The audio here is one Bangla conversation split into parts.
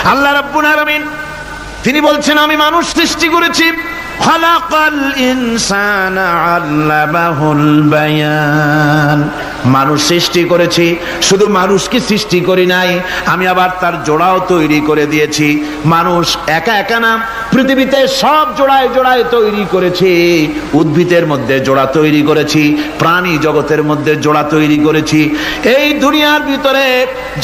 আল্লাহ রাব্বুল আলামিন তিনি বলছেন আমি মানুষ সৃষ্টি করেছি, খালাকাল ইনসানা আল্লামাহুল বায়ান। মানুষ সৃষ্টি করেছি, শুধু মানুষকে সৃষ্টি করি নাই, আমি আবার তার জোড়াও তৈরি করে দিয়েছি। মানুষ একা একা না, পৃথিবীতে সব জোড়ায় জোড়ায় তৈরি করেছি। উদ্ভিদের মধ্যে জোড়া তৈরি করেছি, প্রাণী জগতের মধ্যে জোড়া তৈরি করেছি। এই দুনিয়ার ভিতরে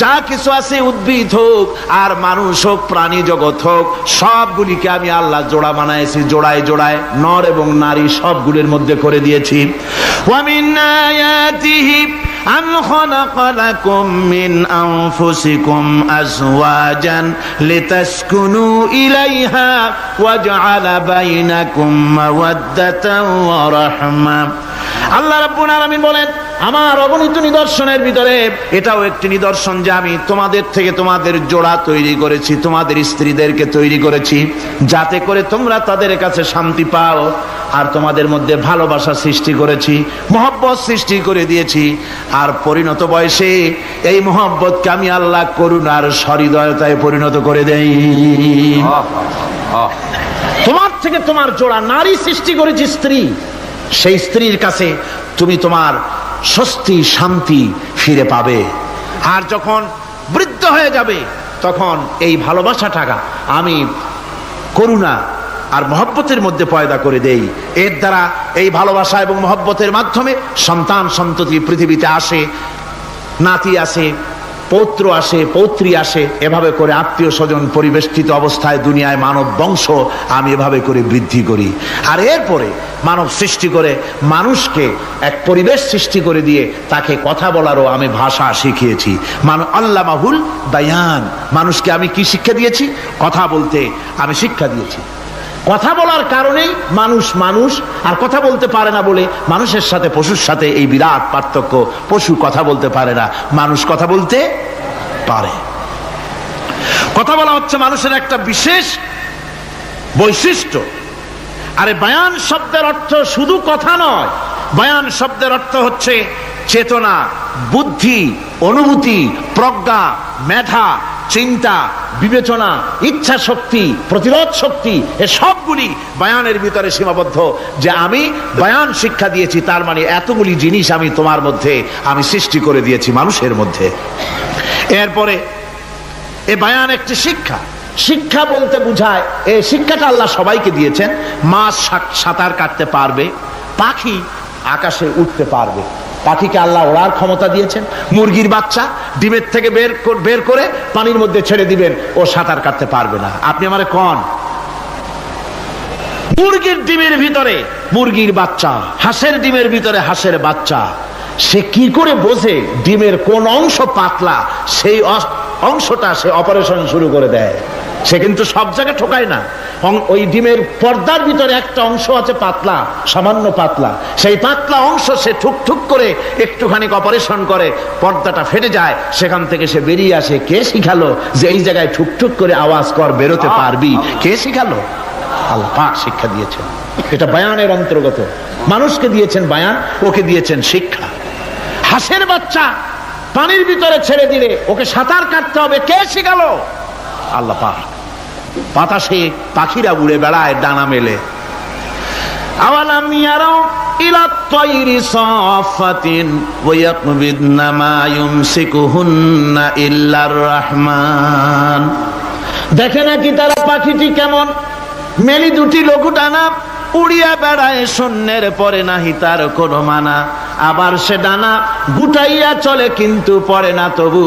যা কিছু আছে, উদ্ভিদ হোক আর মানুষ হোক, প্রাণী জগৎ হোক, সবগুলিকে আমি আল্লাহ জোড়া বানাইছি, জোড়ায় জোড়ায় নর এবং নারী সবগুলির মধ্যে করে দিয়েছি। ওয়া মিন আয়াতিহি আন খালাকা লাকুম মিন আনফুসিকুম আজওয়াজান লিতাসকুনু ইলাইহা ওয়া জাআলা বাইনাকুম মাওয়াদ্দাতান ওয়া রাহমা। আল্লাহ রাব্বুল আলামিন বলেন আমার অগণিত নিদর্শনের ভিতরে এটাও একটি নিদর্শন যে আমি তোমাদের থেকে তোমাদের জোড়া তৈরি করেছি, তোমাদের স্ত্রীদেরকে তৈরি করেছি, যাতে করে তোমরা তাদের কাছে শান্তি পাও। আর তোমাদের মধ্যে ভালোবাসা সৃষ্টি করেছি, মহব্বত সৃষ্টি করে দিয়েছি। আর পরিণত বয়সে এই মহব্বতকে আমি আল্লাহ করুণার সহৃদয়তায় পরিণত করে দেই। তোমার থেকে তোমার জোড়া নারী সৃষ্টি করেছি, স্ত্রী, সেই স্ত্রীর কাছে তুমি তোমার স্বস্তি শান্তি ফিরে পাবে। আর যখন বৃদ্ধ হয়ে যাবে তখন এই ভালোবাসাটাকে আমি করুণা আর মহব্বতের মধ্যে পয়দা করে দেই। এর দ্বারা এই ভালোবাসা এবং মহব্বতের মাধ্যমে সন্তান সন্ততি পৃথিবীতে আসে, নাতি আসে, পৌত্র আসে, পৌত্রী আসে, এভাবে করে আত্মীয় স্বজন পরিবেষ্টিত অবস্থায় দুনিয়ায় মানব বংশ আমি এভাবে করে বৃদ্ধি করি। আর এরপরে মানব সৃষ্টি করে মানুষকে এক পরিবেশ সৃষ্টি করে দিয়ে তাকে কথা বলারও আমি ভাষা শিখিয়েছি। আল্লামাহুল বায়ান, মানুষকে আমি কি শিক্ষা দিয়েছি? কথা বলতে আমি শিক্ষা দিয়েছি। কথা বলার কারণেই মানুষ মানুষ, আর কথা বলতে পারে না বলে মানুষের সাথে পশুর সাথে এই বিরাট পার্থক্য। পশু কথা বলতে পারে না, মানুষ কথা বলতে পারে। কথা বলা হচ্ছে মানুষের একটা বিশেষ বৈশিষ্ট্য। আরে বায়ান শব্দের অর্থ শুধু কথা নয়, বায়ান শব্দের অর্থ হচ্ছে চেতনা, বুদ্ধি, অনুভূতি, প্রজ্ঞা, মেধা, চিন্তা, বিবেচনা, ইচ্ছা শক্তি, প্রতিরোধ শক্তি, এ সবগুলি বায়ানের ভিতরে সীমাবদ্ধ। যে আমি বায়ান শিক্ষা দিয়েছি, তার মানে এতগুলি জিনিস আমি তোমার মধ্যে আমি সৃষ্টি করে দিয়েছি মানুষের মধ্যে। এরপরে এ বায়ান একটি শিক্ষা। শিক্ষা বলতে বুঝায়, এই শিক্ষাটা আল্লাহ সবাইকে দিয়েছেন। মাছ সাঁতার কাটতে পারবে, পাখি আকাশে উঠতে পারবে, পাখিকে আল্লাহ ওড়ার ক্ষমতা দিয়েছেন। মুরগির বাচ্চা ডিমের থেকে বের করে পানির মধ্যে ছেড়ে দিবেন, ও সাঁতার কাটতে পারবে না। আপনি আমারে কোন মুরগির ডিমের ভিতরে মুরগির বাচ্চা, হাঁসের ডিমের ভিতরে হাঁসের বাচ্চা, সে কি করে বোঝে ডিমের কোন অংশ পাতলা? সেই অংশটা সে অপারেশন শুরু করে দেয়। সে কিন্তু সব জায়গায় ঠোকায় না। ওই ডিমের পর্দার ভিতরে একটা অংশ আছে পাতলা, সামান্য পাতলা, সেই পাতলা অংশ সে ঠুক করে একটুখানি অপারেশন করে, পর্দাটা ফেটে যায়, সেখান থেকে সে বেরিয়ে আসে। কে শিখালো যে এই জায়গায় ঠুক করে আওয়াজ কর, বেরোতে পারবি? কে শিখালো? আল্লাহ পাক শিক্ষা দিয়েছেন। এটা বায়ানের অন্তর্গত। মানুষকে দিয়েছেন বায়ান, ওকে দিয়েছেন শিক্ষা। হাঁসের বাচ্চা পানির ভিতরে ছেড়ে দিলে ওকে সাঁতার কাটতে হবে, কে শিখালো? আল্লাহ পাক। বাতাসে পাখিরা উড়ে বেড়ায় ডানা মেলে। আওয়ালাম ইয়ারাউ ইলা তায়রি সাফাতিন ওয়া ইয়াকবিদনা মা ইউমসিকুহুন্না ইল্লার রহমান। দেখে নাকি তারা পাখিটি কেমন? মেলি দুটি লঘু ডানা, উড়িয়া বেড়ায় শূন্যের পরে নাহি তার কোনো মানা। আবার সে ডানা গুটাইয়া চলে কিন্তু পড়ে না তবু,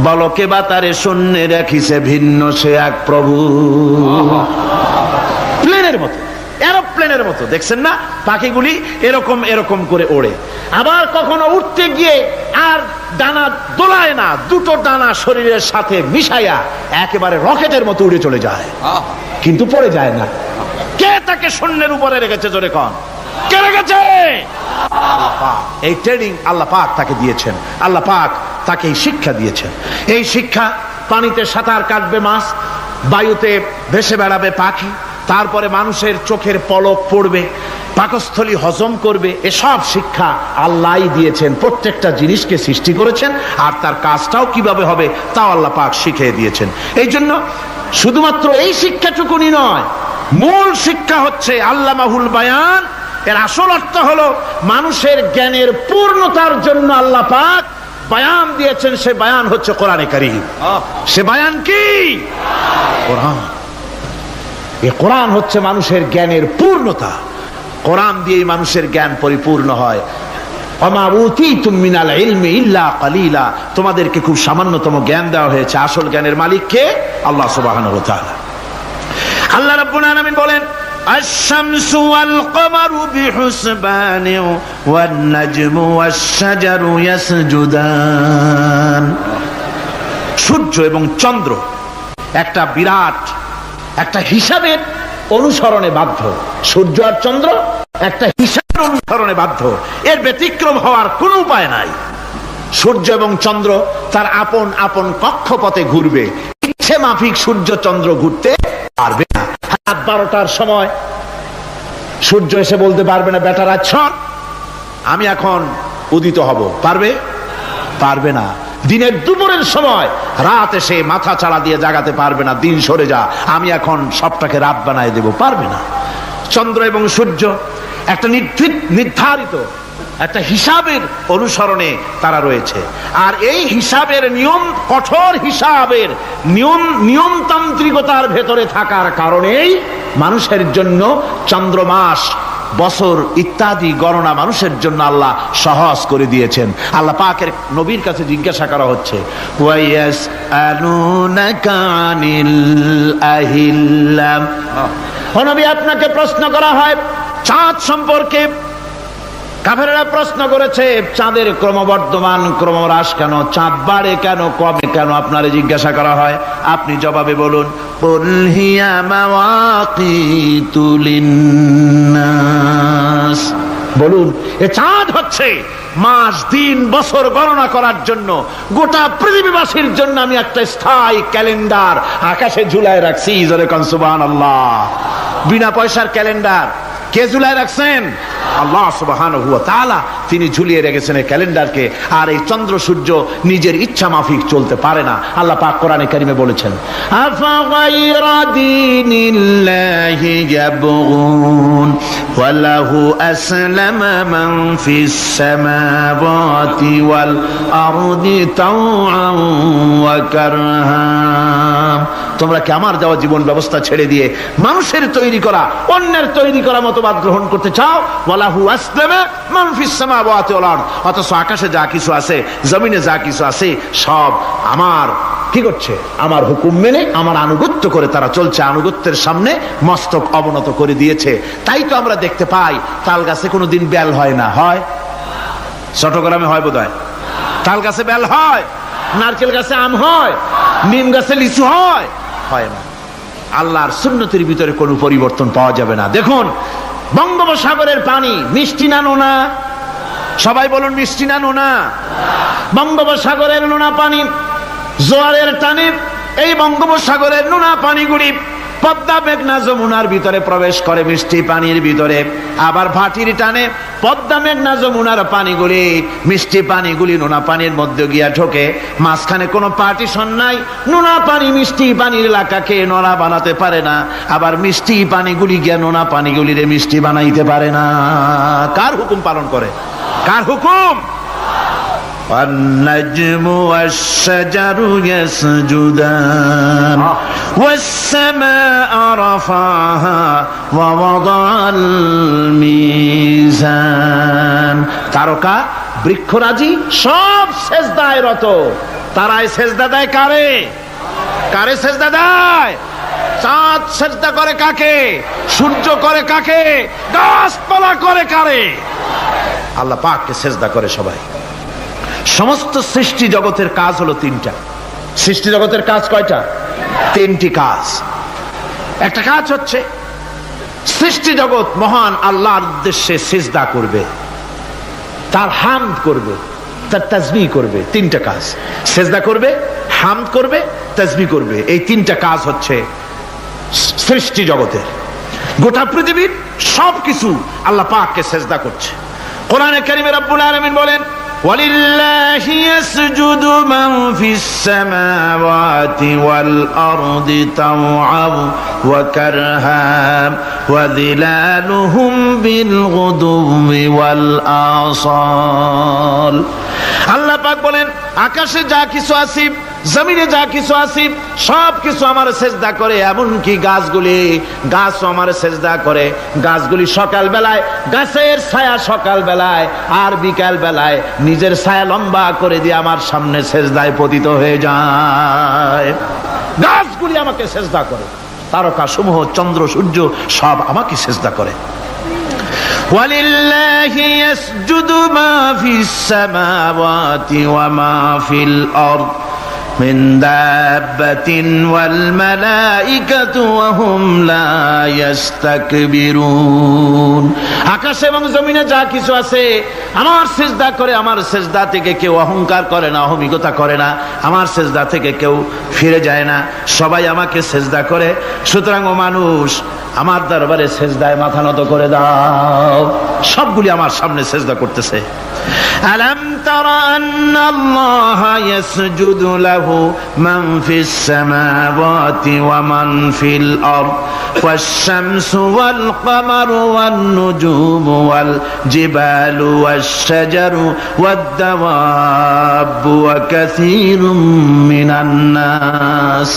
বলকে বাতারে শূন্যে রাখিছে ভিন্ন সে এক প্রভু। প্লেনের মতো, এরোপ্লেনের মতো, দেখছেন না পাখিগুলি এরকম এরকম করে ওড়ে। আবার কখনো উঠতে গিয়ে আর ডানা দোলায় না, দুটো ডানা শরীরের সাথে মিশাইয়া একেবারে রকেটের মতো উড়ে চলে যায়, কিন্তু পড়ে যায় না। কে তাকে শূন্যের উপরে রেখেছে? জোরে কন, কে রেখেছে? আল্লাহ পাক। এই ট্রেনিং আল্লাহ পাক তাকে দিয়েছেন। আল্লাহ পাক তাকে এই শিক্ষা দিয়েছেন। এই শিক্ষা, পানিতে সাঁতার কাটবে মাছ, বায়ুতে ভেসে বেড়াবে পাখি, তারপরে মানুষের চোখের পলক পড়বে, পাকস্থলী হজম করবে, এসব শিক্ষা আল্লাহই দিয়েছেন। প্রত্যেকটা জিনিসকে সৃষ্টি করেছেন, আর তার কাজটাও কিভাবে হবে তাও আল্লাহ পাক শিখিয়ে দিয়েছেন। এই জন্য শুধুমাত্র এই শিক্ষাটুকুনি নয়, মূল শিক্ষা হচ্ছে আল্লামাহুল বায়ান। এর আসল অর্থ হলো মানুষের জ্ঞানের পূর্ণতার জন্য আল্লাহ পাক বায়ান দিয়েছেন। সে বায়ান হচ্ছে কোরআনে কারীম। সে বায়ান কি? কোরআন। এই কোরআন হচ্ছে মানুষের জ্ঞানের পূর্ণতা। কোরআন দিয়েই মানুষের জ্ঞান পরিপূর্ণ হয়। ওমা উতীতুম মিনাল ইলমি ইল্লা কালিলা, তোমাদেরকে খুব সামান্যতম জ্ঞান দেওয়া হয়েছে। আসল জ্ঞানের মালিক কে? আল্লাহ সুবহানাহু ওয়া তাআলা। আল্লাহ রাব্বুল আলামিন বলেন, আশ-শামসু ওয়াল কমারু বিহুসবানি ওয়ান নাজমু ওয়াশ-শাজারু ইয়াসজুদান। সূর্য এবং চন্দ্র একটা বিরাট একটা হিসাবের অনুসরণে বাধ্য। সূর্য আর চন্দ্র একটা হিসাবের অনুসরণে বাধ্য, এর ব্যতিক্রম হওয়ার কোনো উপায় নাই। সূর্য এবং চন্দ্র তার আপন আপন কক্ষপথে ঘুরবে, ইচ্ছে মাফিক সূর্য চন্দ্র ঘুরতে পারবে না। রাত 12টার সময় সূর্য এসে বলতে পারবে না, বেটা রাত ছট, আমি এখন উদিত হব। পারবে? পারবে না। দিনের দুপুরের সময় রাত এসে মাথা চাড়া দিয়ে জাগাতে পারবে না, দিন সরে যা, আমি এখন সবটাকে রাত বানায় দেব। পারবে না। চন্দ্র এবং সূর্য একটা নির্ধারিত একটা হিসাবের অনুসরণে তারা রয়েছে, আর এই হিসাবের নিয়ম, কঠোর হিসাবের নিয়মতান্ত্রিকতার ভেতরে থাকার কারণেই মানুষের জন্য চন্দ্র, মাস, বছর ইত্যাদি গণনা মানুষের জন্য আল্লাহ সহজ করে দিয়েছেন। আল্লাহ পাকের নবীর কাছে জিজ্ঞাসা করা হচ্ছে, ওয়ায়াসআলুনাকা আনিল আহিল্লাম, ও নবী আপনাকে প্রশ্ন করা হয় চাঁদ সম্পর্কে। কাফেররা প্রশ্ন করেছে, চাঁদের ক্রমবর্ধমান ক্রমহ্রাস কেন, চাঁদ বাড়ে কেন, কমে কেন, আপনারে জিজ্ঞাসা করা হয়। আপনি জবাবে বলুন, কুল হিয়া মাওয়াকিতু লিন্নাস, বলুন এ চাঁদ হচ্ছে মাস, দিন, বছর গণনা করার জন্য, গোটা পৃথিবীবাসীর জন্য আমি একটা স্থায়ী ক্যালেন্ডার আকাশে ঝুলায় রাখছি। জোরে কোন সুবহানাল্লাহ। বিনা পয়সার ক্যালেন্ডার কে ঝুলায় রাখছেন? আল্লাহ সুবহানাহু ওয়া তাআলা। তিনি ঝুলিয়ে রেখেছেন এই ক্যালেন্ডারকে। আর এই চন্দ্র সূর্য নিজের ইচ্ছা মাফিক চলতে পারে না। আল্লাহ পাক কোরআনে কারিমে বলেছেন, আফা গায়রা দীনিল্লাহি ইয়াবগুন ওয়া লাহু আসলামা মান ফিস সামাওয়াতি ওয়াল আরদি তাওআন ওয়া কারহা। তোমরা কি আমার দেওয়া জীবন ব্যবস্থা ছেড়ে দিয়ে মানুষের তৈরি করা, অন্যের তৈরি করা মতবাদ গ্রহণ করতে চাও? ওয়ালাহু আসলামা মান ফিস সামাওয়াতি ওয়াল আরদ, অথচ আকাশে যা কিছু আছে, জমিনে যা কিছু আছে, সব আমার কি করছে? আমার হুকুম মেনে, আমার আনুগত্য করে তারা চলছে। আনুগত্যের সামনে মস্তক অবনত করে দিয়েছে। তাই তো আমরা দেখতে পাই তাল গাছে কোনোদিন বেল হয় না। হয়? চট্টগ্রামে হয় বোধহয়। তাল গাছে বেল হয়, নারকেল গাছে আম হয়, নিম গাছে লিচু হয়? হয় না। আল্লাহর সুন্নতের ভিতরে কোনো পরিবর্তন পাওয়া যাবে না। দেখুন, বঙ্গোপসাগরের পানি মিষ্টি না নোনা? সবাই বলুন, মিষ্টি না নোনা? বঙ্গোপসাগরের নোনা পানি জোয়ারের টানে এই বঙ্গোপসাগরের নোনা পানিগুলি পদ্মা মেঘনা যমুনার ভিতরে প্রবেশ করে মিষ্টি পানির ভিতরে। আবার ভাটির টানে পদ্মা মেঘনা যমুনার পানিগুলি, মিষ্টি পানিগুলি নোনা পানির মধ্যে গিয়া ঢোকে। মাঝখানে কোনো পার্টিশন নাই। নোনা পানি মিষ্টি পানির এলাকাকে নোনা বানাতে পারে না, আবার মিষ্টি পানিগুলি গিয়া নোনা পানিগুলিরে মিষ্টি বানাইতে পারে না। কার হুকুম পালন করে? কার হুকুম? والنجم والشجر يسجدان والسماء رفعها ووضع الميزان। তারকা বৃক্ষরাজি সব সেজদায় রত। তারাই সেজদা দেয় কারে? কারে সেজদা দেয়? চাঁদ সেজদা করে কাকে? সূর্য করে কাকে? গাছপালা করে কারে? আল্লাহ পাককে সেজদা করে সবাই। সমস্ত সৃষ্টি জগতের কাজ হলো তিনটা। সৃষ্টি জগতের কাজ কয়টা? তিনটি কাজ। একটা কাজ হচ্ছে সৃষ্টি জগৎ মহান আল্লাহর উদ্দেশ্যে সিজদা করবে, তার হামদ করবে, তার তাসবিহ করবে। তিনটা কাজ, সিজদা করবে, হামদ করবে, তাসবিহ করবে। এই তিনটা কাজ হচ্ছে সৃষ্টি জগতের। গোটা পৃথিবীর সবকিছু আল্লাহ পাককে সেজদা করছে। কোরআনে কারীমে রব্বুল আলামিন বলেন, ওয়ালিল্লাহি ইয়াসজুদু মান ফিস সামাওয়াতি ওয়াল আরদি তাওআন ওয়া কারহান ওয়া যিলালুহুম বিল গুদুওয়ি ওয়াল আসাল। আল্লাহ পাক বলেন, আকাশে যা কিছু আছে, জমিনে যা কিছু আছে, সব কিছু আমার সেজদা করে। এমনকি গাছও আমার সেজদা করে। গাছগুলি সকাল বেলায়, গাছের ছায়া সকাল বেলায় আর বিকাল বেলায় নিজের ছায়া লম্বা করে দিয়ে আমার সামনে সেজদায় পতিত হয়ে যায়। গাছগুলি আমাকে সেজদা করে, তারকা সমূহ, চন্দ্র সূর্য সব আমাকে সেজদা করে। ওয়ালিল্লাহি ইয়াসজুদু মা ফিস সামাওয়াতি ওয়া মা ফিল আরদ মিন দাব্বাতিন ওয়াল মালাইকাতু ওয়া হুম লা ইস্তাকবিরুন। আকাশ এবং জমিনে যা কিছু আছে আমার সিজদা করে। আমার সিজদা থেকে কেউ অহংকার করে না, অহমিকতা করে না। আমার সিজদা থেকে কেউ ফিরে যায় না, সবাই আমাকে সিজদা করে। সুতরাং ও মানুষ, আমার দরবারে সিজদায় মাথা নত করে দাও। সবগুলি আমার সামনে সিজদা করতেছে। আলাম তারা আন্নাল্লাহা ইয়াসজুদু লাহু মান ফিস সামাওয়াতি ওয়া মান ফিল আরদ ওয়াশ শামসু ওয়াল কামারু ওয়ান নুজুমু ওয়াল জিবালু ওয়াশ শাজারু ওয়াদ দাওয়াবু ওয়া কাসীরুম মিনান নাস।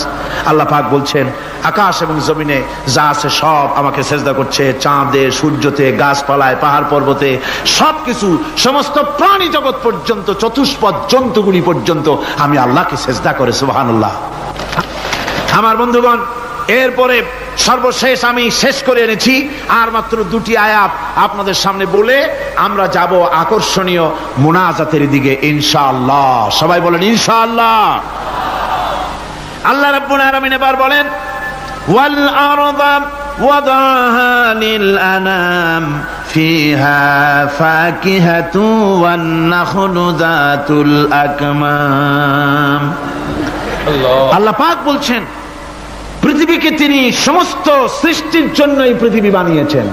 আল্লাহ পাক বলছেন, আকাশ এবং জমিনে যা আছে সব আমাকে সেজদা করছে। চাঁদে, সূর্যতে, গাছপালায়, পাহাড় পর্বতে সবকিছু, সমস্ত প্রাণী জগৎ পর্যন্ত, চতুষ্পদ জন্তুগুলি পর্যন্ত আমি আল্লাহকে সেজদা করে। সুবহানাল্লাহ। আমার বন্ধুগণ, এরপরে সর্বশেষ আমি শেষ করে এনেছি আর মাত্র দুটি আয়াত আপনাদের সামনে বলে আমরা যাব আকর্ষণীয় মুনাজাতের দিকে ইনশাআল্লাহ। সবাই বলেন ইনশাআল্লাহ। আল্লাহ রাব্বুল আলামিন এবার বলেন, ওয়াল আরদা ওয়াদাহা লিল আনাম ফিহা ফাকিহাতু ওয়ান নাখলু যাতুল আকমাম। আল্লাহ পাক বলছেন, পৃথিবীকে তিনি সমস্ত সৃষ্টির জন্য এই পৃথিবী বানিয়েছেন।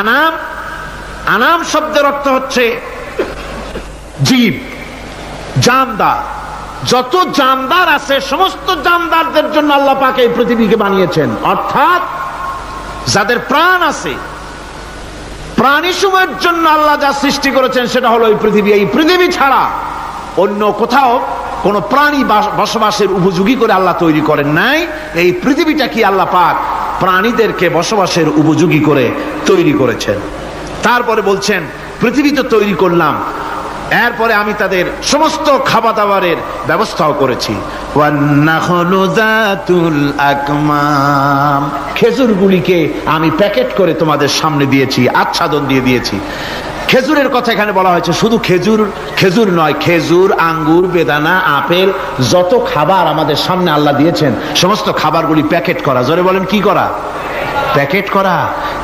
আনাম, আনাম শব্দের অর্থ হচ্ছে জীব, জানদার। যত জানদার আছে সমস্ত জানদারদের জন্য আল্লাহ পাক এই পৃথিবীকে বানিয়েছেন। অর্থাৎ যাদের প্রাণ আছে, প্রাণী সময়ের জন্য আল্লাহ যা সৃষ্টি করেছেন সেটা হলো এই পৃথিবী। এই পৃথিবী ছাড়া অন্য কোথাও কোন প্রাণী বসবাসের উপযোগী করে আল্লাহ তৈরি করেন নাই। এই পৃথিবীটা কি আল্লাহ পাক প্রাণীদেরকে বসবাসের উপযোগী করে তৈরি করেছেন। তারপরে বলছেন, পৃথিবী তো তৈরি করলাম, এরপরে আমি তাদের সমস্ত খাবার দাবারের ব্যবস্থাও করেছি। খেজুরগুলিকে আমি প্যাকেট করে তোমাদের সামনে দিয়েছি, আচ্ছাদন দিয়ে দিয়েছি। খেজুরের কথা এখানে বলা হয়েছে, শুধু খেজুর নয়, খেজুর, আঙ্গুর, বেদানা, আপেল, যত খাবার আমাদের সামনে আল্লাহ দিয়েছেন সমস্ত খাবারগুলি প্যাকেট করা। জোরে বলেন, কি করা? প্যাকেট করা।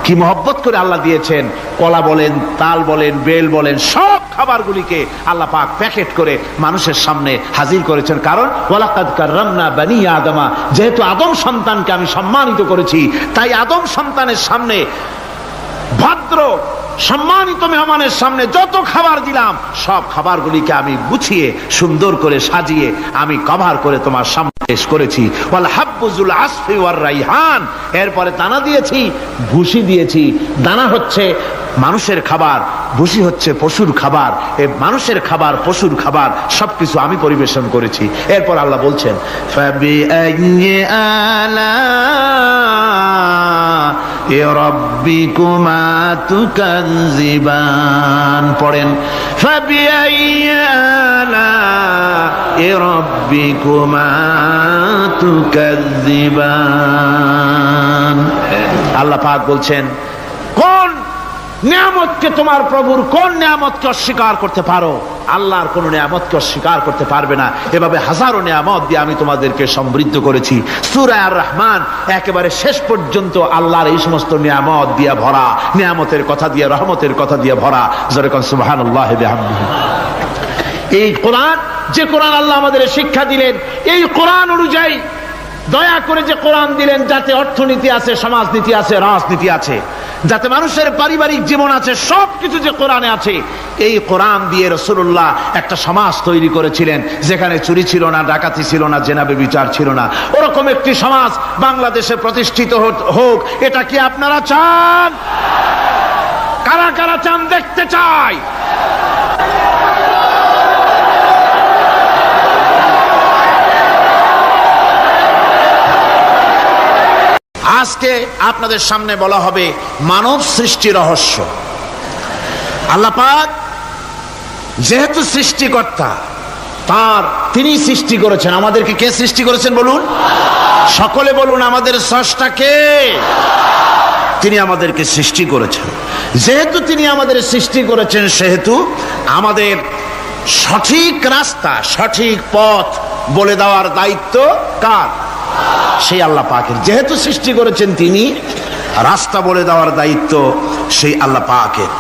কি মহব্বত করে আল্লাহ দিয়েছেন। কলা বলেন, তাল বলেন, বেল বলেন, সব খাবারগুলিকে আল্লাহ পাক প্যাকেট করে মানুষের সামনে হাজির করেছেন। কারণ ওয়ালাকাদ কাররামনা বানি আদমা, যেহেতু আদম সন্তানকে আমি সম্মানিত করেছি, তাই আদম সন্তানের সামনে, ভদ্র সম্মানিত মেহমানের সামনে যত খাবার দিলাম সব খাবারগুলিকে আমি গুছিয়ে সুন্দর করে সাজিয়ে আমি কভার করে তোমার সামনে পেশ করেছি। ওয়াল হাব্বুজুল আসফি ওয়ার রাইহান, এরপরে দানা দিয়েছি, ভুসি দিয়েছি। দানা হচ্ছে মানুষের খাবার, ভুসি হচ্ছে পশুর খাবার। এই মানুষের খাবার, পশুর খাবার সবকিছু আমি পরিবেশন করেছি। এরপর আল্লাহ বলছেন, ফাবিআইয়ি আলা'i রাব্বিকুমা তুকাযযিবান। পড়েন, ফাবিআইয়ি আলা'i রাব্বিকুমা তুকাযযিবান। আল্লাহ পাক বলছেন, কোন নিয়ামতকে, তোমার প্রভুর কোন নিয়ামতকে অস্বীকার করতে পারো? আল্লাহর কোন নিয়ামতকে অস্বীকার করতে পারবে না। এভাবে হাজারো নিয়ামত দিয়ে আমি তোমাদেরকে সমৃদ্ধ করেছি। সূরা আর রহমান একেবারে শেষ পর্যন্ত আল্লাহর এই সমস্ত নিয়ামত দিয়ে ভরা, নিয়ামতের কথা দিয়ে, রহমতের কথা দিয়ে ভরা। জোরে কোন সুবহানাল্লাহ বিহামদিহি। এই কোরআন, যে কোরআন আল্লাহ আমাদের শিক্ষা দিলেন, এই কোরআন অনুযায়ী দয়া করে যে কোরআন দিলেন, যাতে অর্থনীতি আছে, সমাজনীতি আছে, রাজনীতি আছে, যাতে মানুষের পারিবারিক জীবন আছে, সবকিছু যে কোরআনে আছে, এই কোরআন দিয়ে রাসূলুল্লাহ একটা সমাজ তৈরি করেছিলেন যেখানে চুরি ছিল না, ডাকাতি ছিল না, জেনা ব্যভিচার ছিল না। ওরকম একটি সমাজ বাংলাদেশে প্রতিষ্ঠিত হোক, এটা কি আপনারা চান? কারা কারা চান? দেখতে চাই। আজকে আপনাদের সামনে বলা হবে মানব সৃষ্টি রহস্য। আল্লাহ পাক যেহেতু সৃষ্টিকর্তা, তিনি সৃষ্টি করেছেন। আমাদেরকে কে সৃষ্টি করেছেন বলুন? সকলে বলুন, আমাদের স্রষ্টা কে? তিনি আমাদেরকে সৃষ্টি করেছেন। যেহেতু তিনি আমাদের সৃষ্টি করেছেন, সেহেতু আমাদের সঠিক রাস্তা, সঠিক পথ বলে দেওয়ার দায়িত্ব কার? সেই আল্লাহ পাকের। যেহেতু সৃষ্টি করেছেন তিনি, রাস্তা বলে দেওয়ার দায়িত্ব সেই আল্লাহ পাকের।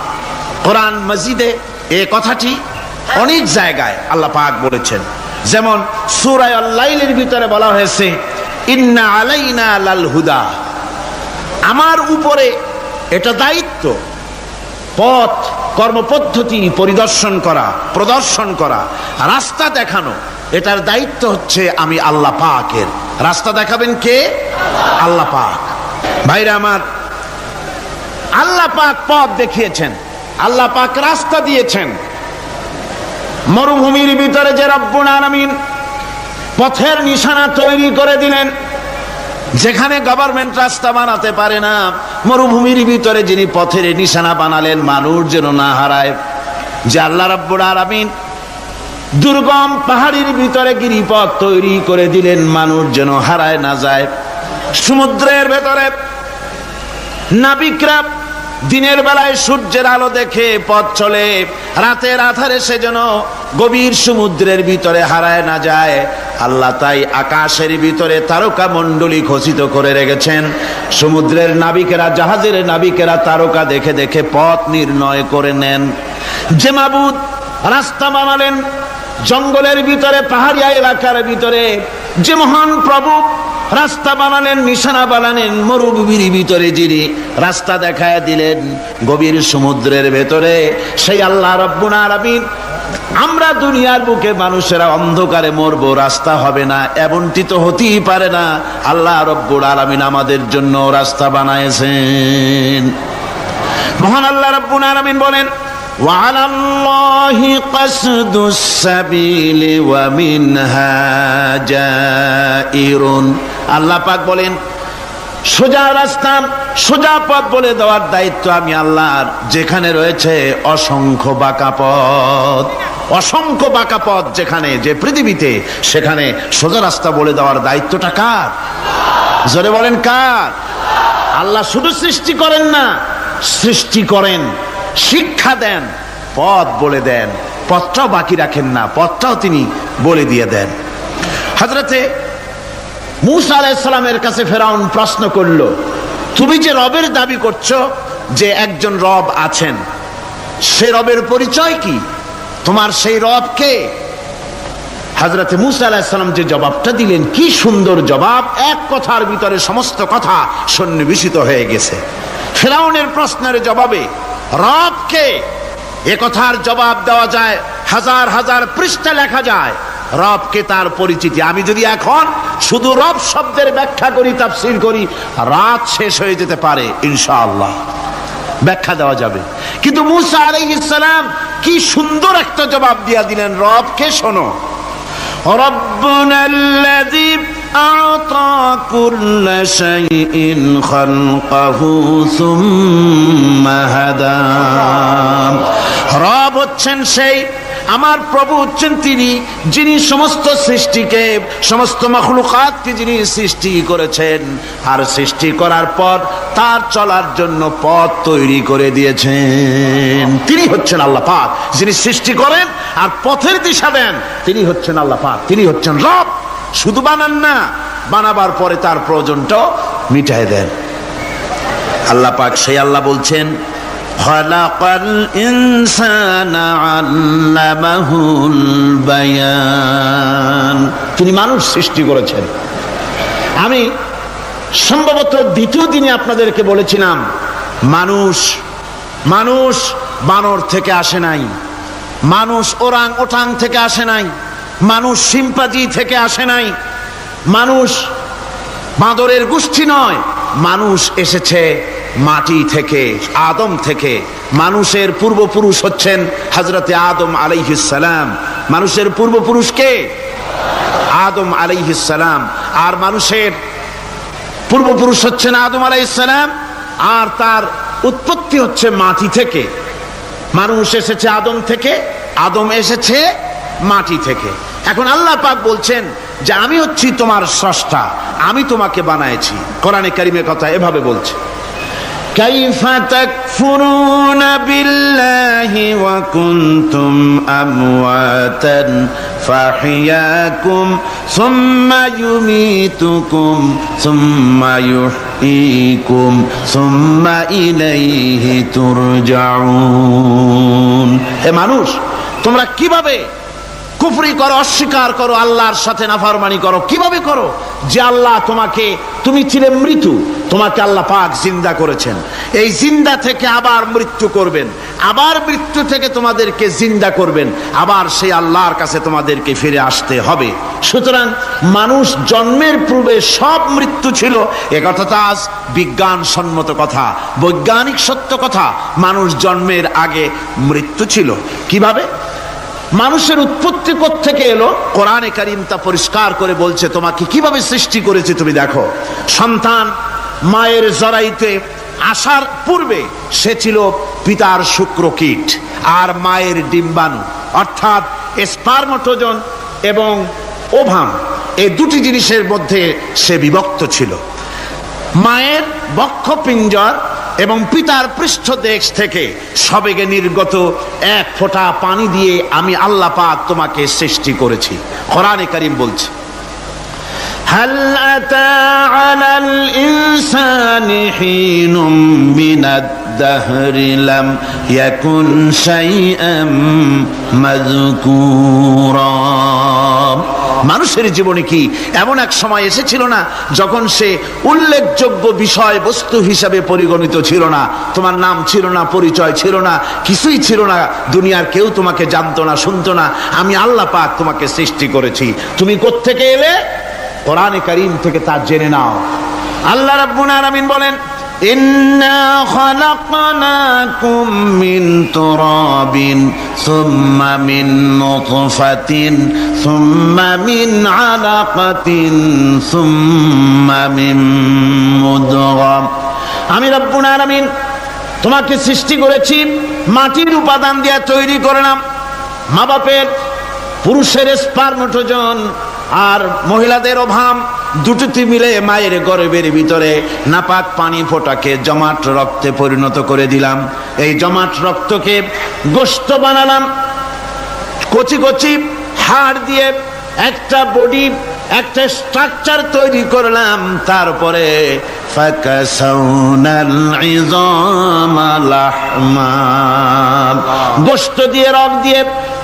কোরআন মাজিদে এই কথাটি অনেক জায়গায় আল্লাহ পাক বলেছেন। যেমন সূরা আল-লাইলের ভিতরে বলা হয়েছে, ইন্না আলাইনা লাল হুদা, আমার উপরে এটা দায়িত্ব, পথ কর্মপদ্ধতি পরিদর্শন করা, প্রদর্শন করা, রাস্তা দেখানো, এটার দায়িত্ব হচ্ছে আমি আল্লাহ পাকের। রাস্তা দেখাবেন কে? আল্লাহ পাক। ভাইরা আমার, আল্লাহ পাক পথ দেখিয়েছেন, আল্লাহ পাক রাস্তা দিয়েছেন। মরুভূমির ভিতরে যে রব্বুল আলামিন পথের নিশানা তৈরি করে দিলেন, যেখানে গভর্নমেন্ট রাস্তা বানাতে পারে না, মরুভূমির ভিতরে যিনি পথের নিশানা বানালেন মানুষ যেন না হারায়, যে আল্লাহ রাব্বুল আলামিন দুর্গম পাহাড়ির ভিতরে গিরিপথ তৈরি করে দিলেন মানুষ যেন হারায় না যায়। সমুদ্রের ভেতরে নাবিকরা দিনের বেলায় সূর্যের আলো দেখে পথ চলে, রাতের আধারে সে যেন গভীর সমুদ্রের ভিতরে হারায় না যায়। আল্লাহ তাই আকাশের ভিতরে তারকা মণ্ডলী খচিত করে রেখেছেন। সমুদ্রের নাবিকেরা, জাহাজের নাবিকেরা তারকা দেখে দেখে পথ নির্ণয় করে নেন। যে মাবুদ রাস্তা বানালেন জঙ্গলের ভিতরে, পাহাড়িয়া এলাকার ভিতরে, যে মহান প্রভু রাস্তা বানালেন, নিশানা বানালেন মরুভূমির ভিতরে, যিনি রাস্তা দেখায় দিলেন গভীর সমুদ্রের ভেতরে, সেই আল্লাহ রাব্বুল আলামিন। আমরা দুনিয়ার বুকে মানুষেরা অন্ধকারে মরবো, রাস্তা হবে না, এমনটি তো হতেই পারে না। আল্লাহ রাব্বুল আলামিন আমাদের জন্য রাস্তা বানাইছেন। মহান আল্লাহ রাব্বুল আলামিন বলেন, وعلى الله قصد السبيل ومنها جائر। আল্লাহ পাক বলেন, সোজা রাস্তা, সোজা পথ বলে দেওয়ার দায়িত্ব আমি আল্লাহর। যেখানে রয়েছে অসংখ্য বাঁকা পথ, অসংখ্য বাঁকা পথ যেখানে, যে পৃথিবীতে, সেখানে সোজা রাস্তা বলে দেওয়ার দায়িত্বটা কার? জোরে বলেন কার? আল্লাহ শুধু সৃষ্টি করেন না, সৃষ্টি করেন, শিক্ষা দেন, পথ বলে দেন, পথটাও বাকি রাখেন না, পথটাও তিনি বলে দিয়ে দেন। হযরতে মূসা আলাইহিস সালামের কাছে ফেরাউন প্রশ্ন করল, তুমি যে রবের দাবি করছো, যে একজন রব আছেন, সে রবের পরিচয় কি? তোমার সেই রব কে? হযরতে মূসা আলাইহিস সালাম যে জবাবটা দিলেন, কি সুন্দর জবাব! এক কথার ভিতরে সমস্ত কথা সন্নিবেশিত হয়ে গেছে। ফেরাউনের প্রশ্নের জবাবে রব কে, এ কথার জবাব দেওয়া যায়, হাজার হাজার পৃষ্ঠা লেখা যায়। রবকে, তার পরিচিতি। আমি যদি এখন শুধু রব শব্দের ব্যাখ্যা করি, তাফসীর করি, রাত শেষ হয়ে যেতে পারে, ইনশাআল্লাহ ব্যাখ্যা দেওয়া যাবে। কিন্তু মূসা আলাইহিস সালাম কি সুন্দর একটা জবাব দিয়া দিলেন। রবকে শোনো, রব্বুনাল্লাযী আ'তা কুল্লা শাইইন খালকাহু সুম্মা হাদা। রব হচ্ছেন সেই, আমার প্রভু হচ্ছেন তিনি, যিনি সমস্ত সৃষ্টিকে, সমস্ত মাখলুকাতকে যিনি সৃষ্টি করেছেন, আর সৃষ্টি করার পর তার চলার জন্য পথ তৈরি করে দিয়েছেন। তিনি হচ্ছেন আল্লাহ পাক, যিনি সৃষ্টি করেন আর পথের দিশা দেন। তিনি হচ্ছেন আল্লাহ পাক, তিনি হচ্ছেন রব। শুধু বানান না, বানাবার পরে তার প্রয়োজনটাও মিটায় দেন। আল্লাহ পাক সেই আল্লাহ বলছেন, খালাকাল ইনসানা আল্লামাহুল বায়ান। তিনি মানুষ সৃষ্টি করেছেন, আমি সম্ভবত দ্বিতীয় দিনে আপনাদেরকে বলেছিলাম, মানুষ বানর থেকে আসে নাই, মানুষ ওরাং ওটাং থেকে আসে নাই, মানুষ শিম্পাজি থেকে আসে নাই, মানুষ বাঁদরের গোষ্ঠী নয়, মানুষ এসেছে মাটি থেকে, আদম থেকে। মানুষের পূর্বপুরুষ হচ্ছেন হযরতে আদম আলাইহিস সালাম। মানুষের পূর্বপুরুষ কে? আদম আলাইহিস সালাম। আর মানুষের পূর্বপুরুষ হচ্ছেন আদম আলাইহিস সালাম, আর তার উৎপত্তি হচ্ছে মাটি থেকে। মানুষ এসেছে আদম থেকে, আদম এসেছে মাটি থেকে। এখন আল্লাহ পাক বলছেন যে আমি হচ্ছি তোমার স্রষ্টা, আমি তোমাকে বানাইছি। কোরআনে কারীমে কথা এভাবে বলছে, কাইফা তাকফুরুনা বিল্লাহি ওয়া কুনতুম আমওয়াতান ফাহিয়াকুম সুম্মা ইউমীতুকুম সুম্মা ইউহয়ীকুম সুম্মা ইলাইহি তুরজাউন। হে মানুষ, তোমরা কিভাবে কুফরি করো, অস্বীকার করো, আল্লাহর সাথে নাফরমানি করো? কিভাবে করো? যে আল্লাহ তুমি ছিলে মৃত্যু, তোমাকে আল্লাহ পাক জিন্দা করেছেন, এই জিন্দা থেকে আবার মৃত্যু করবেন, আবার মৃত্যু থেকে তোমাদেরকে জিন্দা করবেন, আবার সেই আল্লাহর কাছে তোমাদেরকে ফিরে আসতে হবে। সুতরাং মানুষ জন্মের পূর্বে সব মৃত্যু ছিল, একথা তো আজ বিজ্ঞান সম্মত কথা, বৈজ্ঞানিক সত্য কথা। মানুষ জন্মের আগে মৃত্যু ছিল। কিভাবে? মানুষের উৎপত্তি থেকে এলো, কোরআনে কারীম তা পরিষ্কার করে বলছে। তোমাকে কিভাবে সৃষ্টি করেছে তুমি দেখো। সন্তান মায়ের জরায়ুতে আসার পূর্বে সে ছিল পিতার শুক্রকীট আর মায়ের ডিম্বাণু, অর্থাৎ স্পার্মটোজন এবং ওভাম, এই দুটি জিনিসের মধ্যে সে বিভক্ত ছিল। মায়ের বক্ষপিঞ্জর এবং পিতার পৃষ্ঠদেশ থেকে সবেগে নির্গত এক ফোঁটা পানি দিয়ে আমি আল্লাহ পাক তোমাকে সৃষ্টি করেছি। কোরআনে কারীম বলছে, হাল আতা আলাল ইনসানি হিনুম মিনাদ দাহরি লাম ইয়াকুন শাইআম মাযকুরা। মানুষের জীবনে কি এমন এক সময় এসেছিল না যখন সে উল্লেখযোগ্য বিষয় বস্তু হিসাবে পরিগণিত ছিল না? তোমার নাম ছিল না, পরিচয় ছিল না, কিছুই ছিল না, দুনিয়ার কেউ তোমাকে জানতো না, শুনতো না। আমি আল্লাহ পাক তোমাকে সৃষ্টি করেছি। তুমি কোত্থেকে এলে? কোরআনে কারীম থেকে তা জেনে নাও। আল্লাহ রাব্বুল আলামিন বলেন, ইন্না খালাকনাকুম মিন তুরাবিন সুম্মা মিন নুতফাতিন সুম্মা মিন আলাকাতিন সুম্মা মিন মুদগা। আমি রব্বুল আলামিন তোমাকে সৃষ্টি করেছি, মাটির উপাদান দিয়ে তৈরি করলাম। মা বাপের, পুরুষের স্পার্মটোজন আর মহিলাদের ওভাম দুটোতে মিলে মায়ের গর্ভের ভিতরে নাপাক পানি ফোঁটাকে জমাট রক্তে পরিণত করে দিলাম। এই জমাট রক্তকে গোশত বানালাম, কচি কচি হাড় দিয়ে একটা বডি, একটা স্ট্রাকচার তৈরি করলাম। তারপরে ফাকাসাউনাল ইযামা লাহমা, গোশত দিয়ে, রক দিয়ে,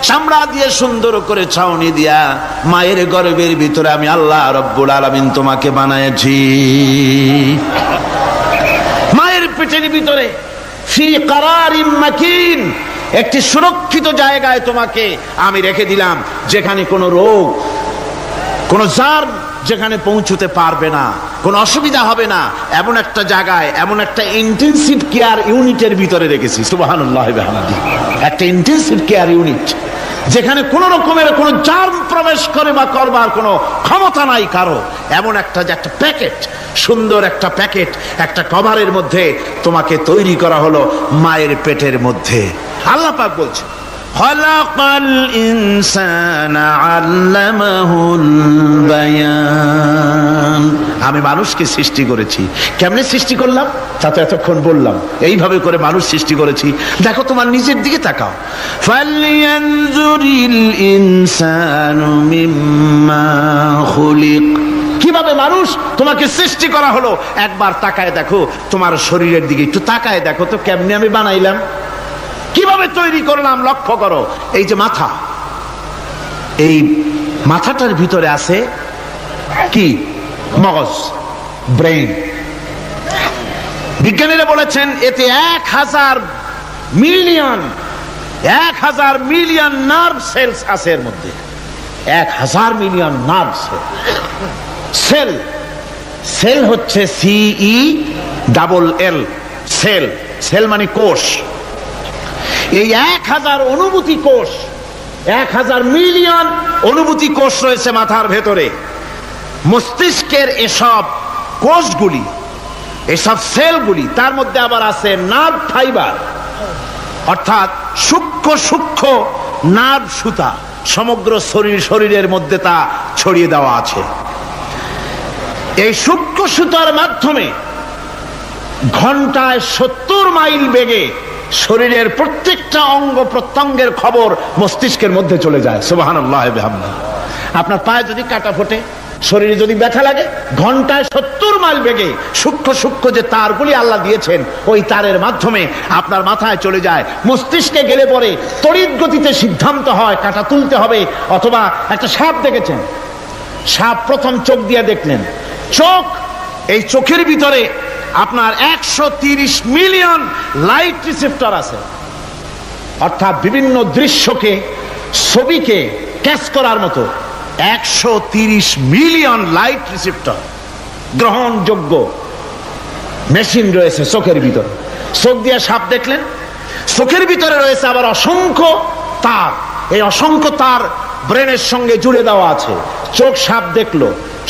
চামড়া দিয়ে সুন্দর করে ছাউনি দিয়া মায়ের গর্ভের ভিতরে আমি আল্লাহ রব্বুল আলামিন তোমাকে বানাইছি। মায়ের পেটের ভিতরে ফি কারারিম মাকিন, একটি সুরক্ষিত জায়গায় তোমাকে আমি রেখে দিলাম, যেখানে কোনো রোগ, কোনো জার্ম যেখানে পৌঁছতে পারবে না, কোনো অসুবিধা হবে না। এমন একটা জায়গায়, এমন একটা ইন্টেনসিভ কেয়ার ইউনিটের ভিতরে রেখেছি। সুবহানাল্লাহ ওয়া বিহামদিহি। একটা ইন্টেনসিভ কেয়ার ইউনিট, যেখানে কোন রকমের কোনো জার্ম প্রবেশ করে বা করবার কোনো ক্ষমতা নাই কারো। এমন একটা যে একটা প্যাকেট, সুন্দর একটা প্যাকেট, একটা কভারের মধ্যে তোমাকে তৈরি করা হলো মায়ের পেটের মধ্যে। আল্লাহ পাক বলছে, খালাকাল ইনসানা আল্লামাহুল বায়ান। আমি মানুষকে সৃষ্টি করেছি। কেমনে সৃষ্টি করলাম তা তো এতক্ষণ বললাম। এইভাবে করে মানুষ সৃষ্টি করেছি। দেখো, তোমার নিজের দিকে তাকাও। ফালয়ানজুরিল ইনসানু মিম্মা খুলিক। কিভাবে মানুষ তোমাকে সৃষ্টি করা হলো একবার তাকায় দেখো, তোমার শরীরের দিকে একটু তাকায় দেখো তো, কেমনে আমি বানাইলাম, কিভাবে তৈরি করলাম। লক্ষ্য করো, এই যে মাথা, এই মাথাটার ভিতরে আছে কি? মগজ, ব্রেইন। বিজ্ঞানীরা বলেছেন এতে 1000 মিলিয়ন নার্ভ সেলস আছে এর মধ্যে। 1000 মিলিয়ন নার্ভ সেল। সেল হচ্ছে CELL, সেল। সেল মানে কোষ। এই 1000 অনুভূতি কোষ, 1000 মিলিয়ন অনুভূতি কোষ রয়েছে মাথার ভেতরে। মস্তিষ্কের এসব কোষগুলি, এসব সেলগুলি, তার মধ্যে আবার আছে নার্ভ ফাইবার, অর্থাৎ সূক্ষ্ম নার্ভ সুতা সমগ্র শরীরের মধ্যে তা ছড়িয়ে দেওয়া আছে। এই সূক্ষ্ম সুতার মাধ্যমে ঘন্টায় 70 মাইল বেগে শরীরের প্রত্যেকটা অঙ্গ প্রত্যঙ্গের খবর মস্তিষ্কের মধ্যে চলে যায়। সুবহানাল্লাহ ওয়া বিহামদিহি। আপনার পায়ে যদি কাটা ফোটে, শরীরে যদি ব্যথা লাগে, ঘন্টায় 70 মাইল বেগে সূক্ষ্ম যে তারগুলি আল্লাহ দিয়েছেন, ওই তারের মাধ্যমে আপনার মাথায় চলে যায়। মস্তিষ্কে গেলে পরে তড়িৎ গতিতে সিদ্ধান্ত হয় কাটা তুলতে হবে, অথবা একটা সাপ দেখেছেন, সাপ প্রথম চোখ দিয়ে দেখলেন, চোখ, এই চোখের ভিতরে আপনার 130 মিলিয়ন লাইট রিসেপ্টর আছে, অর্থাৎ বিভিন্ন দৃশ্যকে, ছবিকে ক্যাচ করার মতো 130 মিলিয়ন লাইট রিসেপ্টর গ্রহণযোগ্য মেশিন রয়েছে চোখের ভিতরে। চোখ দিয়ে সাপ দেখলেন, চোখের ভিতরে রয়েছে আবার অসংখ্য তার। এই অসংখ্য তার ব্রেনের সঙ্গে জুড়ে দেওয়া আছে। চোখ সাপ দেখলো,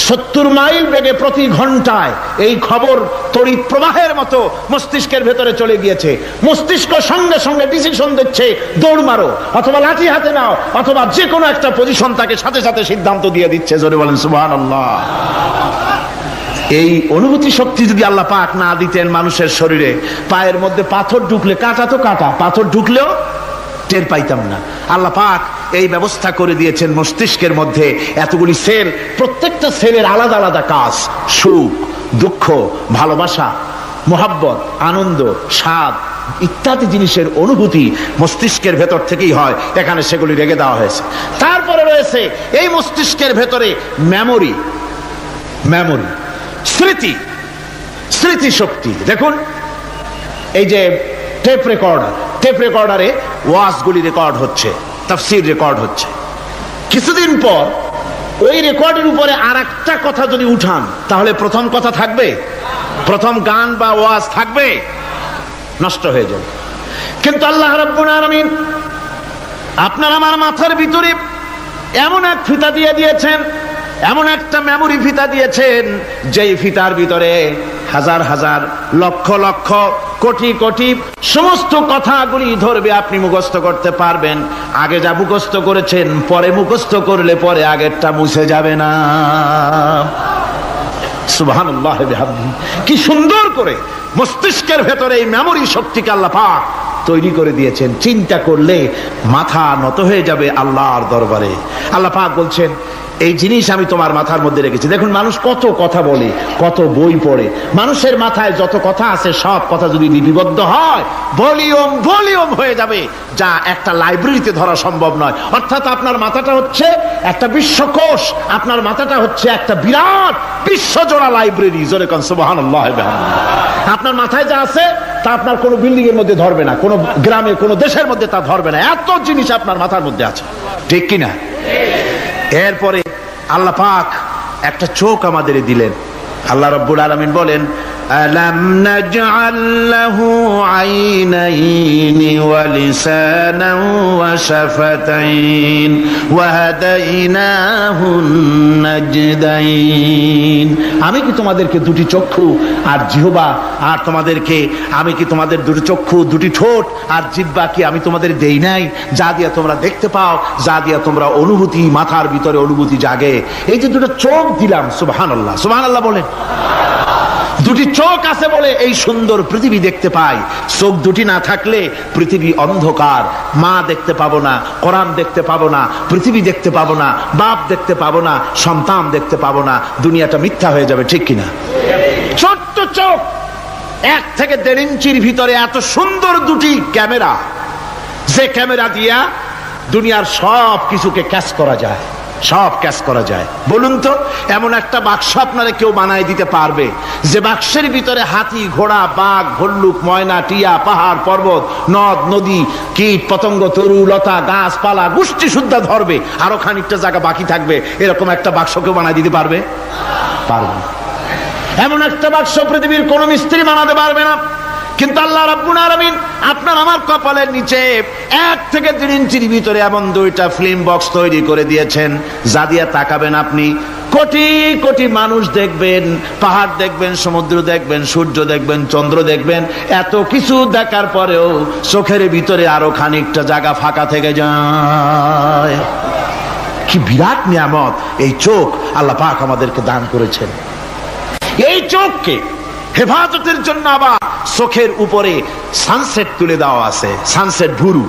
70 মাইল বেগে প্রতি ঘন্টায় এই খবর তড়িৎ প্রবাহের মতো মস্তিষ্কের ভেতরে চলে গিয়েছে। মস্তিষ্ক সঙ্গে সঙ্গে ডিসিশন দিচ্ছে, দৌড় মারো, অথবা লাঠি হাতে নাও, অথবা যে কোনো একটা পজিশন তাকে সাথে সাথে সিদ্ধান্ত দিয়ে দিচ্ছে। জোরে বলেন সুবহানাল্লাহ। এই অনুভূতি শক্তি যদি আল্লাহ পাক না দিতেন মানুষের শরীরে, পায়ের মধ্যে পাথর ঢুকলে, কাটা তো কাটা, পাথর ঢুকলেও টের পাইতাম না। আল্লাহ পাক এই ব্যবস্থা করে দিয়েছেন মস্তিষ্কের মধ্যে এতগুলি সেল, প্রত্যেকটা সেলের আলাদা আলাদা কাজ। সুখ, দুঃখ, ভালোবাসা, মোহাব্বত, আনন্দ, স্বাদ ইত্যাদি জিনিসের অনুভূতি মস্তিষ্কের ভেতর থেকেই হয়। এখানে সেগুলি রেখে দেওয়া হয়েছে। তারপরে রয়েছে এই মস্তিষ্কের ভেতরে মেমোরি, স্মৃতি শক্তি। দেখুন, এই যে টেপ রেকর্ডারে ওয়াজগুলি রেকর্ড হচ্ছে, তাফসীর রেকর্ড হচ্ছে। কিছুদিন পর ওই রেকর্ডের উপরে আর একটা কথা যদি উঠান, তাহলে প্রথম কথা থাকবে? প্রথম গান বা ওয়াজ থাকবে? নষ্ট হয়ে যাবে। কিন্তু আল্লাহ রাব্বুল আলামিন আপনার আমার মাথার ভিতরে এমন এক ফিতা দিয়ে দিয়েছেন, এমন একটা মেমোরি ফিতা দিয়েছেন, যেই ফিতার ভিতরে হাজার হাজার, লক্ষ লক্ষ, কোটি কোটি সমস্ত কথাগুলি ধরবে, আপনি মুখস্থ করতে পারবেন। আগে যা মুখস্থ করেছেন, পরে মুখস্থ করলে পরে আগেরটা মুছে যাবে না। সুবহানাল্লাহ ওয়া বিহামদিহি। কি সুন্দর করে মস্তিষ্কের ভেতরে এই মেমোরি শক্তিকে আল্লাহ পাক তৈরি করে দিয়েছেন। চিন্তা করলে মাথা নত হয়ে যাবে আল্লাহর দরবারে। আল্লাহ পাক বলছেন, এই জিনিস আমি তোমার মাথার মধ্যে রেখেছি। দেখুন, মানুষ কত কথা বলে, কত বই পড়ে। মানুষের মাথায় যত কথা আছে, সব কথা যদি লিপিবদ্ধ হয়, ভলিউম হয়ে যাবে, যা একটা লাইব্রেরিতে ধরা সম্ভব নয়। অর্থাৎ আপনার মাথাটা হচ্ছে একটা বিশ্বকোষ, আপনার মাথাটা হচ্ছে একটা বিরাট বিশ্বজোড়া লাইব্রেরি। জোরে কোন সুবহানাল্লাহ। আপনার মাথায় যা আছে তা আপনার কোনো বিল্ডিং এর মধ্যে ধরবে না, কোনো গ্রামে, কোনো দেশের মধ্যে তা ধরবে না। এত জিনিস আপনার মাথার মধ্যে আছে, ঠিক কিনা? এরপরে আল্লাহ পাক একটা চোখ আমাদের দিলেন। আল্লাহ রাব্বুল আলামিন বলেন, আলাম নাজআল লাহু আইনাইনি ওয়া লিসানান ওয়া শাফাতাইন ওয়া হাদাইনাহুন নাজদাইন। আমি কি তোমাদেরকে দুটি চক্ষু আর জিহ্বা, আর আমি কি তোমাদের দুটি চক্ষু, দুটি ঠোঁট আর জিহ্বা কি আমি তোমাদের দেই নাই, যা দিয়া তোমরা দেখতে পাও, যা দিয়া তোমরা অনুভূতি, মাথার ভিতরে অনুভূতি জাগে। এই যে দুটো চোখ দিলাম, সুবহানাল্লাহ, সুবহানাল্লাহ বলেন। দুটি চোখ আছে বলে এই সুন্দর পৃথিবী দেখতে পাই। চোখ দুটি না থাকলে পৃথিবী অন্ধকার, মা দেখতে পাবো না, কোরআন দেখতে পাবো না, পৃথিবী দেখতে পাবো না, বাপ দেখতে পাবো না, সন্তান দেখতে পাবো না, দুনিয়াটা মিথ্যা হয়ে যাবে, ঠিক কিনা? ছোট্ট চোখ, 1 থেকে 1.5 ইঞ্চির ভিতরে এত সুন্দর দুটি ক্যামেরা, যে ক্যামেরা দিয়া দুনিয়ার সব কিছুকে ক্যাচ করা যায়। সব ক্যাশ করা যায়। বলুন তো, এমন একটা বাক্স আপনারা কেউ বানায় দিতে পারবে যে বাক্সের ভিতরে হাতি, ঘোড়া, বাঘ, ভল্লুক, ময়না, টিয়া, পাহাড়, পর্বত, নদ, নদী, কীট, পতঙ্গ, তরু, লতা, গাছপালা গোষ্ঠী শুদ্ধা ধরবে, আরো খানিকটা জায়গা বাকি থাকবে, এরকম একটা বাক্স কেউ বানায় দিতে পারবে? পারবে না। এমন একটা বাক্স পৃথিবীর কোন মিস্ত্রি বানাতে পারবে না। কিন্তু আল্লাহ রাব্বুল আলামিন আপনার আমার কপালের নিচে 1 থেকে 3 ইঞ্চির ভিতরে এমন 2টা ফিল্ম বক্স তৈরি করে দিয়েছেন, যা দিয়ে তাকাবেন আপনি কোটি কোটি মানুষ দেখবেন, পাহাড় দেখবেন, সমুদ্র দেখবেন, সূর্য দেখবেন, চন্দ্র দেখবেন। এত কিছু দেখার পরেও চোখের ভিতরে আরো খানিকটা জায়গা ফাঁকা থেকে যায়। কি বিরাট নিয়ামত এই চোখ আল্লাহ পাক আমাদেরকে দান করেছেন। এই চোখকে হেফাজতের জন্য আবার চোখের উপরে সানসেট তুলে দেওয়া আছে। সানসেট ভুরু,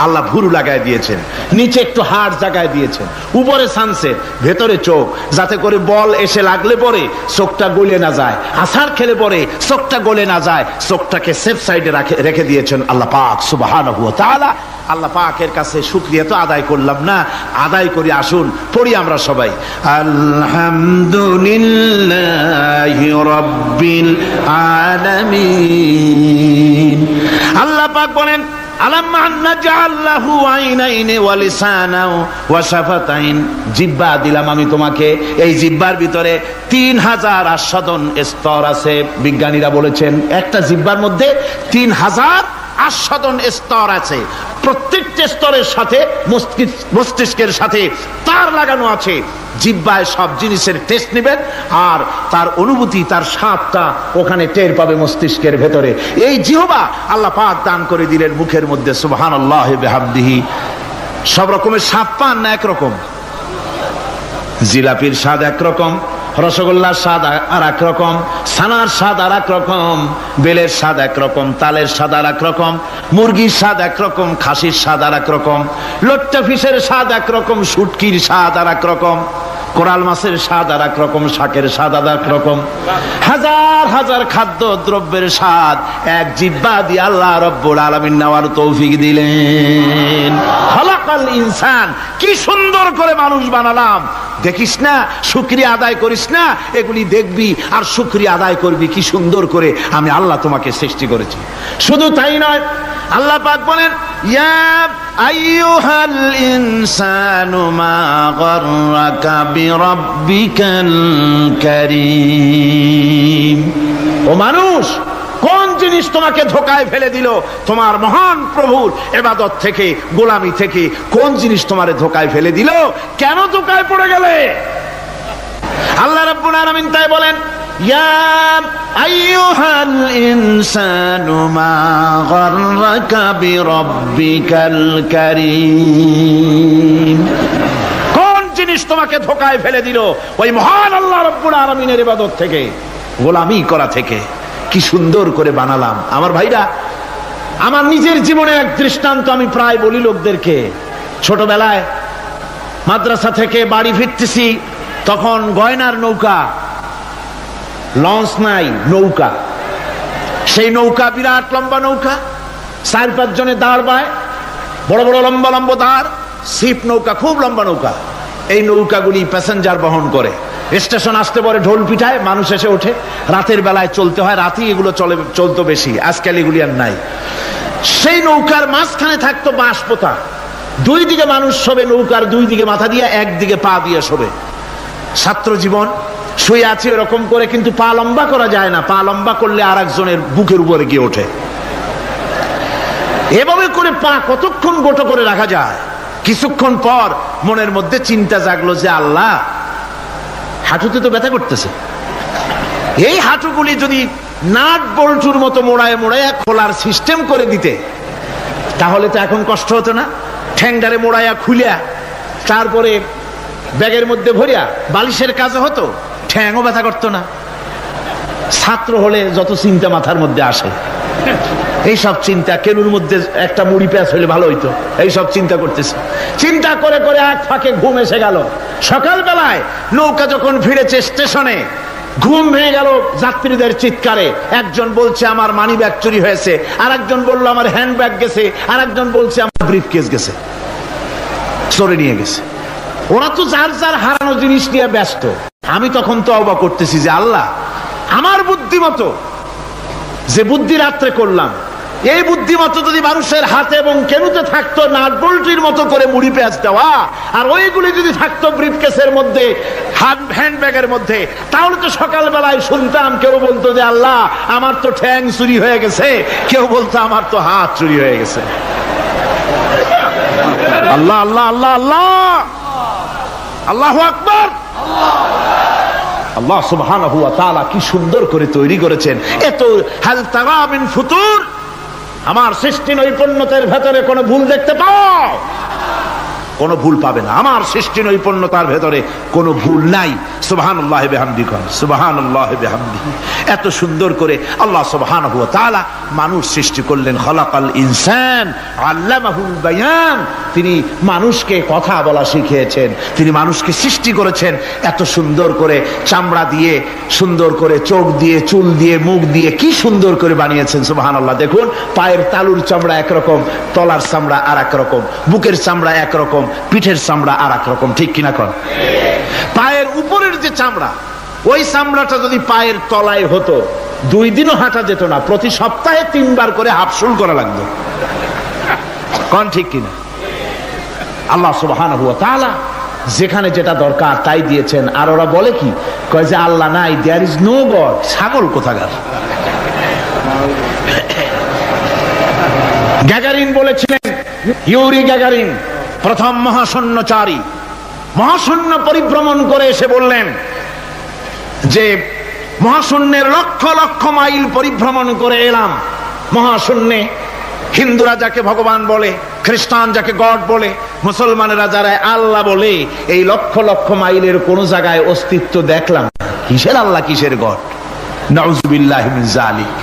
আল্লাহ ভুরু লাগাই দিয়েছেন, নিচে একটু হাড় জায়গায় দিয়েছেন, উপরে সানসেট, ভেতরে চোখ, যাতে করে বল এসে লাগলে পরে চোখটা গলে না যায়, আছাড় খেলে পরে চোখটা গলে না যায়, চোখটাকে সেফ সাইডে রেখে দিয়েছেন আল্লাহ পাক সুবহানাহু ওয়া তাআলা। আল্লাহ পাকের কাছে শুকরিয়া তো আদায় করলাম না, আদায় করি। আসুন পড়ি আমরা সবাই, আলহামদুলিল্লাহি রাব্বিল আলামিন। আল্লাহ পাক বলেন, জিহ্বা দিলাম আমি তোমাকে, এই জিহ্বার ভিতরে 3000 আস্বাদন স্তর আছে। বিজ্ঞানীরা বলেছেন একটা জিহ্বার মধ্যে 3000 আস্বাদন স্তর আছে। প্রত্যেকটা স্তরের সাথে মস্তিষ্কের সাথে তার লাগানো আছে। জিহ্বায় সব জিনিসের টেস্ট নেবেন, আর তার অনুভূতি, তার স্বাদটা ওখানে টের পাবে মস্তিষ্কের ভেতরে। এই জিহ্বা আল্লাহ পাক দান করে দিলেন মুখের মধ্যে। সুবহানাল্লাহ বিহামদিহি। সব রকমের স্বাদ পান না একরকম? জিলাপির স্বাদ একরকম, রসগোল্লার স্বাদ আর এক রকম, ছানার স্বাদ আর এক রকম, বেলের স্বাদ একরকম, তালের স্বাদ আর এক রকম, মুরগির স্বাদ একরকম, খাসির স্বাদ আর এক রকম, লট্টা ফিশের স্বাদ একরকম, শুটকির স্বাদ আর এক রকম, কোরাল মাছের স্বাদ আর এক রকম, শাকের স্বাদ আর এক রকম। হাজার হাজার খাদ্য দ্রব্যের স্বাদ এক জিহ্বা দিয়ে আল্লাহ রব্বুল আলামিন নেওয়ার তৌফিক দিলেন। খালাকাল ইনসান, কি সুন্দর করে মানুষ বানালাম। দেখিস না, শুকরিয়া আদায় করিস না, এগুলি দেখবি আর শুকরিয়া আদায় করবি কি সুন্দর করে আমি আল্লাহ তোমাকে সৃষ্টি করেছি। শুধু তাই নয়, আল্লাহ পাক বলেন, ইয়া আইয়ুহাল ইনসানু মা গাররাকা বিরাব্বিকাল কারীম। ও মানুষ, কোন জিনিস তোমাকে ধোকায় ফেলে দিল তোমার মহান প্রভুর ইবাদত থেকে, গোলামি থেকে? কোন জিনিস তোমারে ধোকায় ফেলে দিল? কেন ধোকায় পড়ে গেলে? আল্লাহ রাব্বুল আলামিন তাই বলেন, ইয়া আইয়ুহাল ইনসানু মা গাররাকা বিরাব্বিকাল কারীম। কোন জিনিস তোমাকে ধোকায় ফেলে দিল ওই মহান আল্লাহ রাব্বুল আলামিনের ইবাদত থেকে, গোলামি করা থেকে? কি সুন্দর করে বানালাম। আমার ভাইরা, আমার নিজের জীবনের এক দৃষ্টান্ত আমি প্রায় বলি লোকদেরকে। ছোটবেলায় মাদ্রাসা থেকে বাড়ি ফিরতেছি, তখন গয়নার নৌকা, লঞ্চ নাই, নৌকা। সেই নৌকা বিরাট লম্বা নৌকা, 4-5 জনে দাঁড় বায়, বড় বড় লম্বা লম্বা দাঁড়, ছিপ নৌকা, খুব লম্বা নৌকা। এই নৌকাগুলি প্যাসেঞ্জার বহন করে। স্টেশন আসতে পরে ঢোল পিঠায়, মানুষ এসে ওঠে। রাতের বেলায় চলতে হয়, রাতেই এগুলো চলতো বেশি, আজকাল এগুলি আর নাই। সেই নৌকার মাঝখানে থাকতো বাঁশ পোতা, 2 দিকে মানুষ শোবে, নৌকার 2 দিকে মাথা দিয়ে, একদিকে পা দিয়ে শোবে। ছাত্র জীবন, শুয়ে আছে এরকম করে, কিন্তু পা লম্বা করা যায় না, পা লম্বা করলে আর একজনের বুকের উপরে গিয়ে ওঠে। এভাবে করে পা কতক্ষণ গোটো করে রাখা যায়? কিছুক্ষণ পর মনের মধ্যে চিন্তা জাগলো যে আল্লাহ, হাঁটুতে তো ব্যথা করতেছে, এই হাঁটুগুলি যদি নাট বল্টুর মতো মোড়ায় মোড়ায় খোলার সিস্টেম করে দিতে, তাহলে তো এখন কষ্ট হতো না। ঠ্যাংডারে মোড়াইয়া খুলিয়া তারপরে ব্যাগের মধ্যে ভরিয়া বালিশের কাজে হতো, ঠ্যাংও ব্যথা করতো না। ছাত্র হলে যত চিন্তা মাথার মধ্যে আসে, এইসব চিন্তা, কেনুর মধ্যে একটা মুড়ি পেঁয়াজ হইলে ভালো হইতো, এইসব চিন্তা করতেছে। চিন্তা করে করে এক ফাঁকে ঘুম এসে গেল। সকালবেলায় নৌকা যখন ফিরেছে স্টেশনে, ঘুম ভেঙে গেল যাত্রীদের চিৎকারে। একজন বলছে আমার মানি ব্যাগ চুরি হয়েছে, আর একজন বললো আমার হ্যান্ড ব্যাগ গেছে, আর একজন বলছে আমার ব্রিফকেস গেছে, চোরে নিয়ে গেছে। ওরা তো যার যার হারানো জিনিস নিয়ে ব্যস্ত। আমি তখন তওবা করতেছি যে আল্লাহ, আমার বুদ্ধিমতো যে বুদ্ধি রাত্রে করলাম, এই বুদ্ধিমতো যদি মানুষের হাতে এবং কেনুতে থাকতো নাট বল্টির মতো করে মুড়ি পেঁয়াজ দেওয়া, আর ওইগুলি যদি থাকতো ব্রিফকেসের মধ্যে, হ্যান্ডব্যাগের মধ্যে, তাহলে তো সকালবেলায় শুনতাম কেউ বলতো যে আল্লাহ আমার তো ঠ্যাং চুরি হয়ে গেছে, কেউ বলতো আমার তো হাত চুরি হয়ে গেছে। আল্লাহ আল্লাহ আল্লাহ আল্লাহ, আল্লাহু আকবার। আল্লাহ সুবহানাহু ওয়া তাআলা কি সুন্দর করে তৈরি করেছেন। এত হাল তারা মিন ফুতুর, আমার সৃষ্টি নৈপুণ্যতার ভেতরে কোনো ভুল দেখতে পাও? কোনো ভুল পাবে না। আমার সৃষ্টি নৈপুণ্যতার ভেতরে কোনো ভুল নাই। সুবহানাল্লাহি বিহামদিহি, সুবহানাল্লাহি বিহামদিহি। এত সুন্দর করে আল্লাহ সুবহানাহু ওয়া তাআলা মানুষ সৃষ্টি করলেন। খলাকাল ইনসান আল্লামাহুল বায়ান, তিনি মানুষকে কথা বলা শিখিয়েছেন, তিনি মানুষকে সৃষ্টি করেছেন এত সুন্দর করে, চামড়া দিয়ে, সুন্দর করে চোখ দিয়ে, চুল দিয়ে, মুখ দিয়ে, কি সুন্দর করে বানিয়েছেন। সুবহানাল্লাহ। দেখুন, পায়ের তালুর চামড়া একরকম, তলার চামড়া আর এক রকম, বুকের চামড়া একরকম, পিঠের চামড়া আর এক রকম, ঠিক কিনা কর? পায়ের উপরের যে চামড়া, ওই চামড়াটা যদি পায়ের তলায় হতো, 2 দিনও হাঁটা যেত না, প্রতি সপ্তাহে 3 বার করে হাফসুল করা লাগতো। কোন ঠিক কিনা? আল্লাহ সুবহানাহু ওয়া তাআলা যেখানে যেটা দরকার তাই দিয়েছেন। আর ওরা বলে কি, কয় যে আল্লাহ নাই, দেয়ার ইজ নো গড। ছাগল কোথাকার। গ্যাগারিন বলেছিলেন, ইউরি গ্যাগারিন প্রথম মহাশূন্যচারী, মহাশূন্য পরিভ্রমণ করে এসে বললেন যে মহাশূন্যের লক্ষ লক্ষ মাইল পরিভ্রমণ করে এলাম। মহাশূন্যে হিন্দুরা যাকে ভগবান বলে, খ্রিস্টান যাকে গড বলে, মুসলমানেরা যারা আল্লাহ বলে, এই লক্ষ লক্ষ মাইলের কোন জায়গায় অস্তিত্ব দেখলাম। কিসের আল্লাহ, কিসের গড? নাউযুবিল্লাহি মিন যালিক।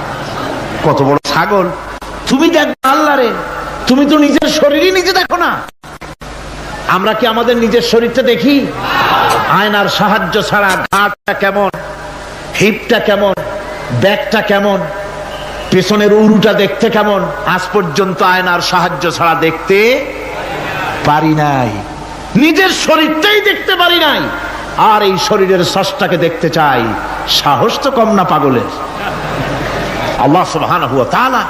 কত বড় ছাগল। তুমি দেখো আল্লাহ রে, তুমি তো নিজের শরীরই নিজে দেখো না। আমরা কি আমাদের নিজের শরীরটা দেখি? আয়নার সাহায্য ছাড়া ঘাটটা কেমন, হিপটা কেমন, ব্যাকটা কেমন, পেছনের উরুটা দেখতে কেমন, আজ পর্যন্ত আয়নার সাহায্য ছাড়া দেখতে পারি নাই। নিজের শরীরটাই দেখতে পারি নাই, আর এই শরীরের স্রষ্টাকে দেখতে চাই। সাহস তো কম না পাগলের। আল্লাহ সুবহানাহু ওয়া তাআলা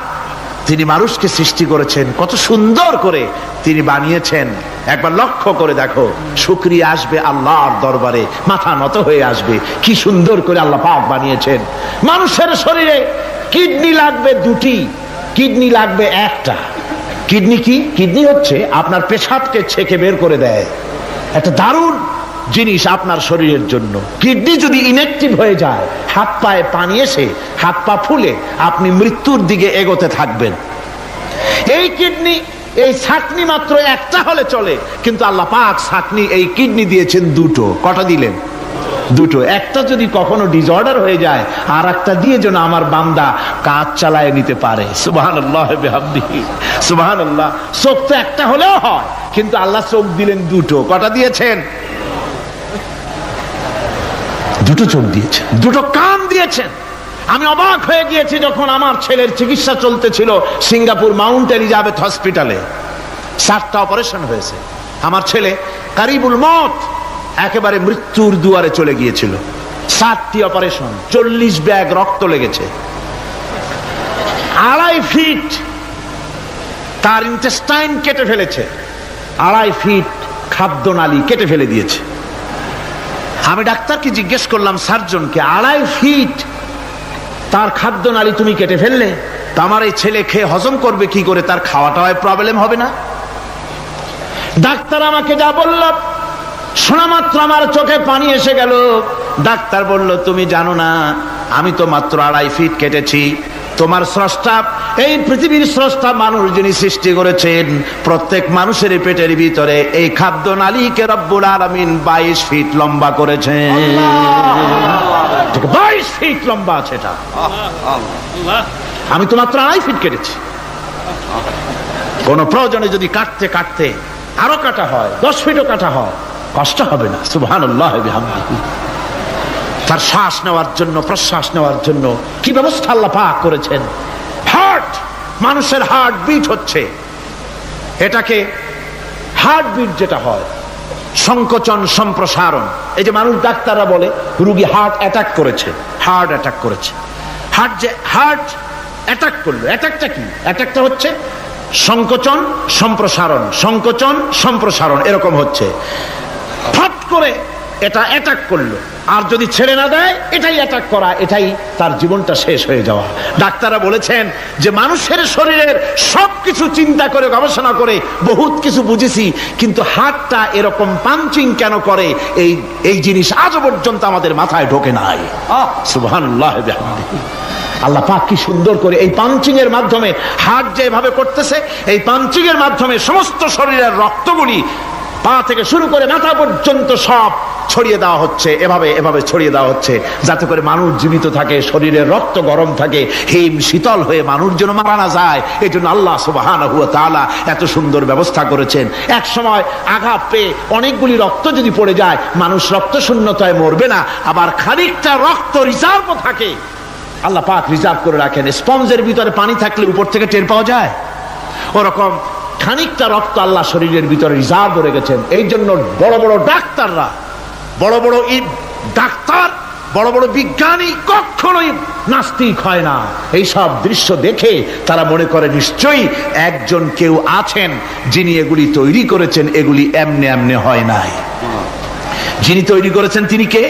তিনি মানুষকে সৃষ্টি করেছেন, কত সুন্দর করে তিনি বানিয়েছেন। একবার লক্ষ্য করে দেখো, শুকরিয়া আসবে আল্লাহর দরবারে, মাথা নত হয়ে আসবে। কি সুন্দর করে আল্লাহ পাক বানিয়েছেন। মানুষের শরীরে কিডনি লাগবে 2টি, কিডনি লাগবে 1টা। কিডনি কি? কিডনি হচ্ছে আপনার পেশাবকে ছেঁকে বের করে দেয়, একটা দারুণ জিনিস আপনার শরীরের জন্য। কিডনি যদি ইনঅ্যাক্টিভ হয়ে যায়, হাত পায়ে পানি এসে হাত পা ফুলে আপনি মৃত্যুর দিকে এগোতে থাকবেন। এই কিডনি, এই ছাকনি মাত্র 1টা হলে চলে, কিন্তু আল্লাহ পাক ছাকনি, এই কিডনি দিয়েছেন 2টো। কটা দিলেন? 2টো। একটা যদি কখনো ডিসঅর্ডার হয়ে যায়, আর একটা দিয়ে যেন আমার বান্দা কাজ চালায় নিতে পারে। সুবহানাল্লাহ বিহামদিহি, সুবহানাল্লাহ। চোখ তো একটা হলেও হয়, কিন্তু আল্লাহ চোখ দিলেন 2টো। কটা দিয়েছেন? 2টো চোখ দিয়েছেন, 2টো কান দিয়েছেন। আমি অবাক হয়ে গিয়েছি যখন আমার ছেলের চিকিৎসা চলতেছিল সিঙ্গাপুর মাউন্ট এলিজাবেথ হসপিটালে। 7টা অপারেশন হয়েছে। আমার ছেলে কারিবুল মত, একেবারে মৃত্যুর দুয়ারে চলে গিয়েছিল। 7টি অপারেশন, 40 ব্যাগ রক্ত লেগেছে। 2.5 ফিট তার ইন্টেস্টাইন কেটে ফেলেছে, 2.5 ফিট খাদ্যনালী কেটে ফেলে দিয়েছে। আমি ডাক্তারকে জিজ্ঞেস করলাম, সার্জনকে, 2.5 ফিট তার খাদ্যনালী তুমি কেটে ফেললে, তা আমার এই ছেলে খেয়ে হজম করবে কি করে? তার খাওয়াটাও প্রবলেম হবে না? ডাক্তার আমাকে যা বলল, শোনা মাত্র আমার চোখে পানি এসে গেল। ডাক্তার বলল, তুমি জানো না, আমি তো মাত্র 2.5 ফিট কেটেছি। তোমার স্রষ্টা, এই পৃথিবীর স্রষ্টা মানুষ যিনি সৃষ্টি করেছেন, প্রত্যেক মানুষের পেটের ভিতরে এই খাদ্য নালীকে রব্বুল আলামিন 22 ফিট লম্বা করেছেন। 22 ফিট লম্বা আছে এটা। আমি তো মাত্র 2.5 ফিট কেটেছি। কোন প্রয়োজনে যদি কাটতে কাটতে আরো কাটা হয়, 10 ফিটও কাটা হয়, কষ্ট হবে না। সুবহানাল্লাহ বিহামদিহি। তার শ্বাস নেওয়ার জন্য, প্রশ্বাস নেওয়ার জন্য কি ব্যবস্থা আল্লাহ পাক করেছেন। হার্ট, মানুষের হার্ট বিট হচ্ছে, এটাকে হার্ট বিট যেটা হয়, সংকোচন সম্প্রসারণ। এই যে মানুষ, ডাক্তাররা বলে রোগী হার্ট অ্যাটাক করেছে, হার্ট অ্যাটাক করেছে। হার্ট অ্যাটাক করলো, অ্যাটাকটা কি? অ্যাটাকটা হচ্ছে সংকোচন সম্প্রসারণ, সংকোচন সম্প্রসারণ, এরকম হচ্ছে। ফট করে এটা অ্যাটাক করলো, আর যদি ছেড়ে না দেয় এটাই অ্যাটাক করা, এটাই তার জীবনটা শেষ হয়ে যাওয়া। ডাক্তাররা বলেছেন যে মানুষের শরীরের সবকিছু চিন্তা করে গবেষণা করে বহুত কিছু বুঝেছি, কিন্তু হার্টটা এরকম পাঞ্চিং কেন করে এই জিনিস আজও পর্যন্ত আমাদের মাথায় ঢোকে নাই। সুবহানাল্লাহ বিহামদিহি। আল্লাহ পাক কি সুন্দর করে এই পাঞ্চিং এর মাধ্যমে, হার্ট যেভাবে করতেছে, এই পাঞ্চিং এর মাধ্যমে সমস্ত শরীরের রক্তগুলি পা থেকে শুরু করে মাথা পর্যন্ত সব ছড়িয়ে দেওয়া হচ্ছে, এভাবে ছড়িয়ে দেওয়া হচ্ছে, যাতে করে মানুষ জীবিত থাকে, শরীরের রক্ত গরম থাকে, হিম শীতল হয়ে মানুষ যেন মারা না যায়। এই জন্য আল্লাহ সুবহানাহু ওয়া তাআলা এত সুন্দর ব্যবস্থা করেছেন। এক সময় আঘাত পেয়ে অনেকগুলি রক্ত যদি পড়ে যায়, মানুষ রক্ত শূন্যতায় মরবে না, আবার খানিকটা রক্ত রিজার্ভও থাকে, আল্লাহ পাক রিজার্ভ করে রাখেন। স্পঞ্জের ভিতরে পানি থাকলে উপর থেকে টের পাওয়া যায়, ওরকম খানিকটা রক্ত আল্লাহ শরীরের ভিতরে রিজার্ভ করে গেছেন। এই জন্য বড় বড় ডাক্তাররা, বড় বড় বিজ্ঞানী কখনোই নাস্তিক হয় না। এই সব দৃশ্য দেখে তারা মনে করে নিশ্চয়ই একজন কেউ আছেন যিনি এগুলি তৈরি করেছেন, এগুলি এমনে এমনে হয় নাই। যিনি তৈরি করেছেন তিনি কে?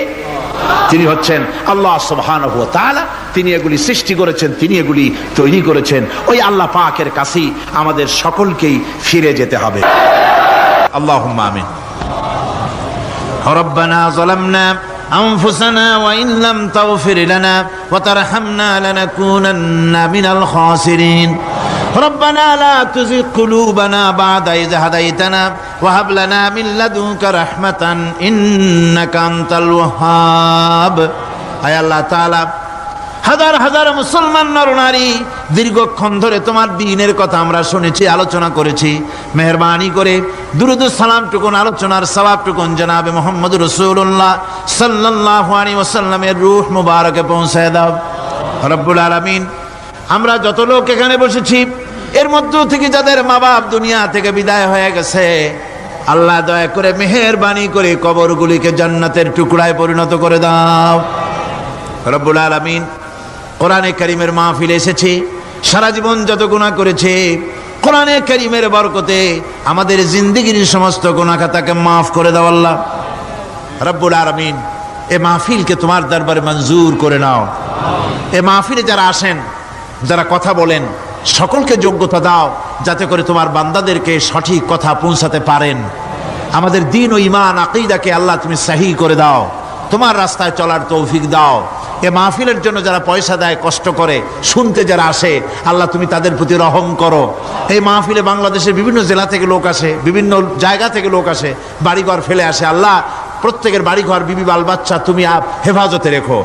তিনি হচ্ছেন আল্লাহ সুবহানাহু ওয়া তাআলা। তিনি এগুলি সৃষ্টি করেছেন, তিনি এগুলি তৈরি করেছেন। ওই আল্লাহ পাকের কাছেই আমাদের সকলকেই ফিরে যেতে হবে। আল্লাহুম্মা আমিন। রব্বানা যালামনা আনফুসানা ওয়া ইন লাম তাগফির লানা ওয়া তারহামনা লানাকুনান্না মিনাল খাসিরিন। ربنا لا تزغ قلوبنا بعد إذ هديتنا وهب لنا من لدنك رحمة إنك أنت الوهاب। আয় আল্লাহ তাআলা, হাজার হাজার মুসলমান নরনারী দীর্ঘক্ষণ ধরে তোমার দ্বীনের কথা আমরা শুনেছি, আলোচনা করেছি। মেহেরবানি করে দুরূদ ও সালাম টুকুন, আলোচনার সওয়াব টুকুন জনাবে মুহাম্মদ রাসূলুল্লাহ সাল্লাল্লাহু আলাইহি ওয়াসাল্লামের রূহ মুবারকে পৌঁছায় দাও। রব্বুল আলামিন, আমরা যত লোক এখানে বসেছি এর মধ্য থেকে যাদের মা বাপ দুনিয়া থেকে বিদায় হয়ে গেছে, আল্লাহ দয়া করে মেহেরবানি করে কবরগুলিকে জান্নাতের টুকরায় পরিণত করে দাও। রব্বুল আলামিন, কোরআনে কারীমের মাহফিলে এসেছি, সারা জীবন যত গুনাহ করেছে কোরআনে কারীমের বরকতে আমাদের জিন্দেগির সমস্ত গুনাহ খাতাকে মাফ করে দাও আল্লাহ। রব্বুল আলামিন, এই মাহফিলকে তোমার দরবারে মঞ্জুর করে নাও। এই মাহফিলে যারা আসেন, যারা কথা বলেন, সকলকে যোগ্যতা দাও যাতে করে তোমার বান্দাদেরকে সঠিক কথা পৌঁছাতে পারেন। আমাদের দ্বীন ও ঈমান আকীদাকে আল্লাহ তুমি সহি করে দাও, তোমার রাস্তায় চলার তৌফিক দাও। এ মাহফিলের জন্য যারা পয়সা দেয়, কষ্ট করে শুনতে যারা আসে, আল্লাহ তুমি তাদের প্রতি রহম করো। এই মাহফিলে বাংলাদেশের বিভিন্ন জেলা থেকে লোক আসে, বিভিন্ন জায়গা থেকে লোক আসে, বাড়িঘর ফেলে আসে। আল্লাহ প্রত্যেকের বাড়িঘর, বিবি বাল বাচ্চা তুমি হেফাজতে রেখো,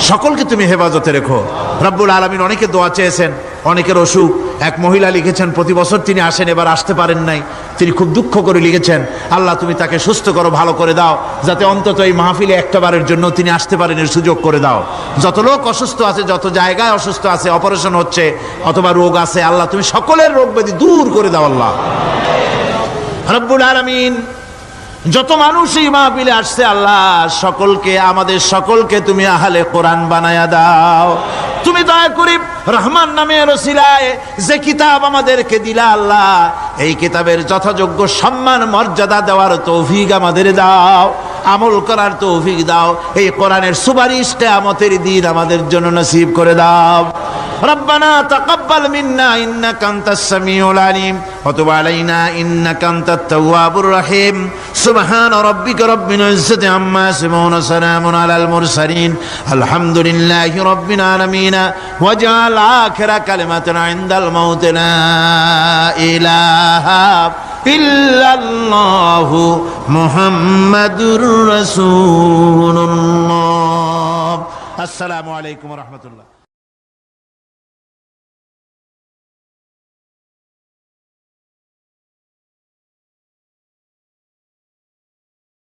সকলকে তুমি হেফাজতে রেখো। রব্বুল আলামিন, অনেকে দোয়া চেয়েছেন, অনেকের অসুখ। এক মহিলা লিখেছেন প্রতি বছর তিনি আসেন, এবার আসতে পারেন নাই, তিনি খুব দুঃখ করে লিখেছেন, আল্লাহ তুমি তাকে সুস্থ করো, ভালো করে দাও, যাতে অন্তত এই মাহফিলে একটাবারের জন্য তিনি আসতে পারেন, এর সুযোগ করে দাও। যত লোক অসুস্থ আছে, যত জায়গায় অসুস্থ আছে, অপারেশন হচ্ছে অথবা রোগ আছে, আল্লাহ তুমি সকলের রোগ ব্যাধি দূর করে দাও আল্লাহ। রব্বুল আলামিন, যত মানুষ এই মাহফিলে আসছে আল্লাহ সকলকে, আমাদের সকলকে তুমি আহলে কোরআন বানায়া দাও। তুমি দয়া করে রহমান নামের ওসিলায় যে কিতাব আমাদেরকে দিলা আল্লাহ, এই কিতাবের যথাযোগ্য সম্মান মর্যাদা দেওয়ার তৌফিক আমাদের দাও, আমল করার তৌফিক দাও। এই কোরআনের সুপারিশ কিয়ামতের দিন আমাদের জন্য নসিব করে দাও। রব্বানা তাকাব্বাল মিন্না ইন্নাকা আনতাস সামিউল আলিম ওয়া তুব আলাইনা ইন্নাকা আনতাত তাওয়াবুর রহিম। সুবহানা রাব্বিকা রাব্বিল ইজ্জাতি আম্মা ইয়াসিফুন ওয়া সালামুন আলাল মুরসালিন আলহামদুলিল্লাহি রাব্বিল আলামিন। ওয়াজআল আখিরা কালিমাতুনা ইনদাল মাউত লা ইলাহা ইল্লাল্লাহু মুহাম্মাদুর রাসূলুল্লাহ। আসসালামু আলাইকুম ওয়া রাহমাতুল্লাহ।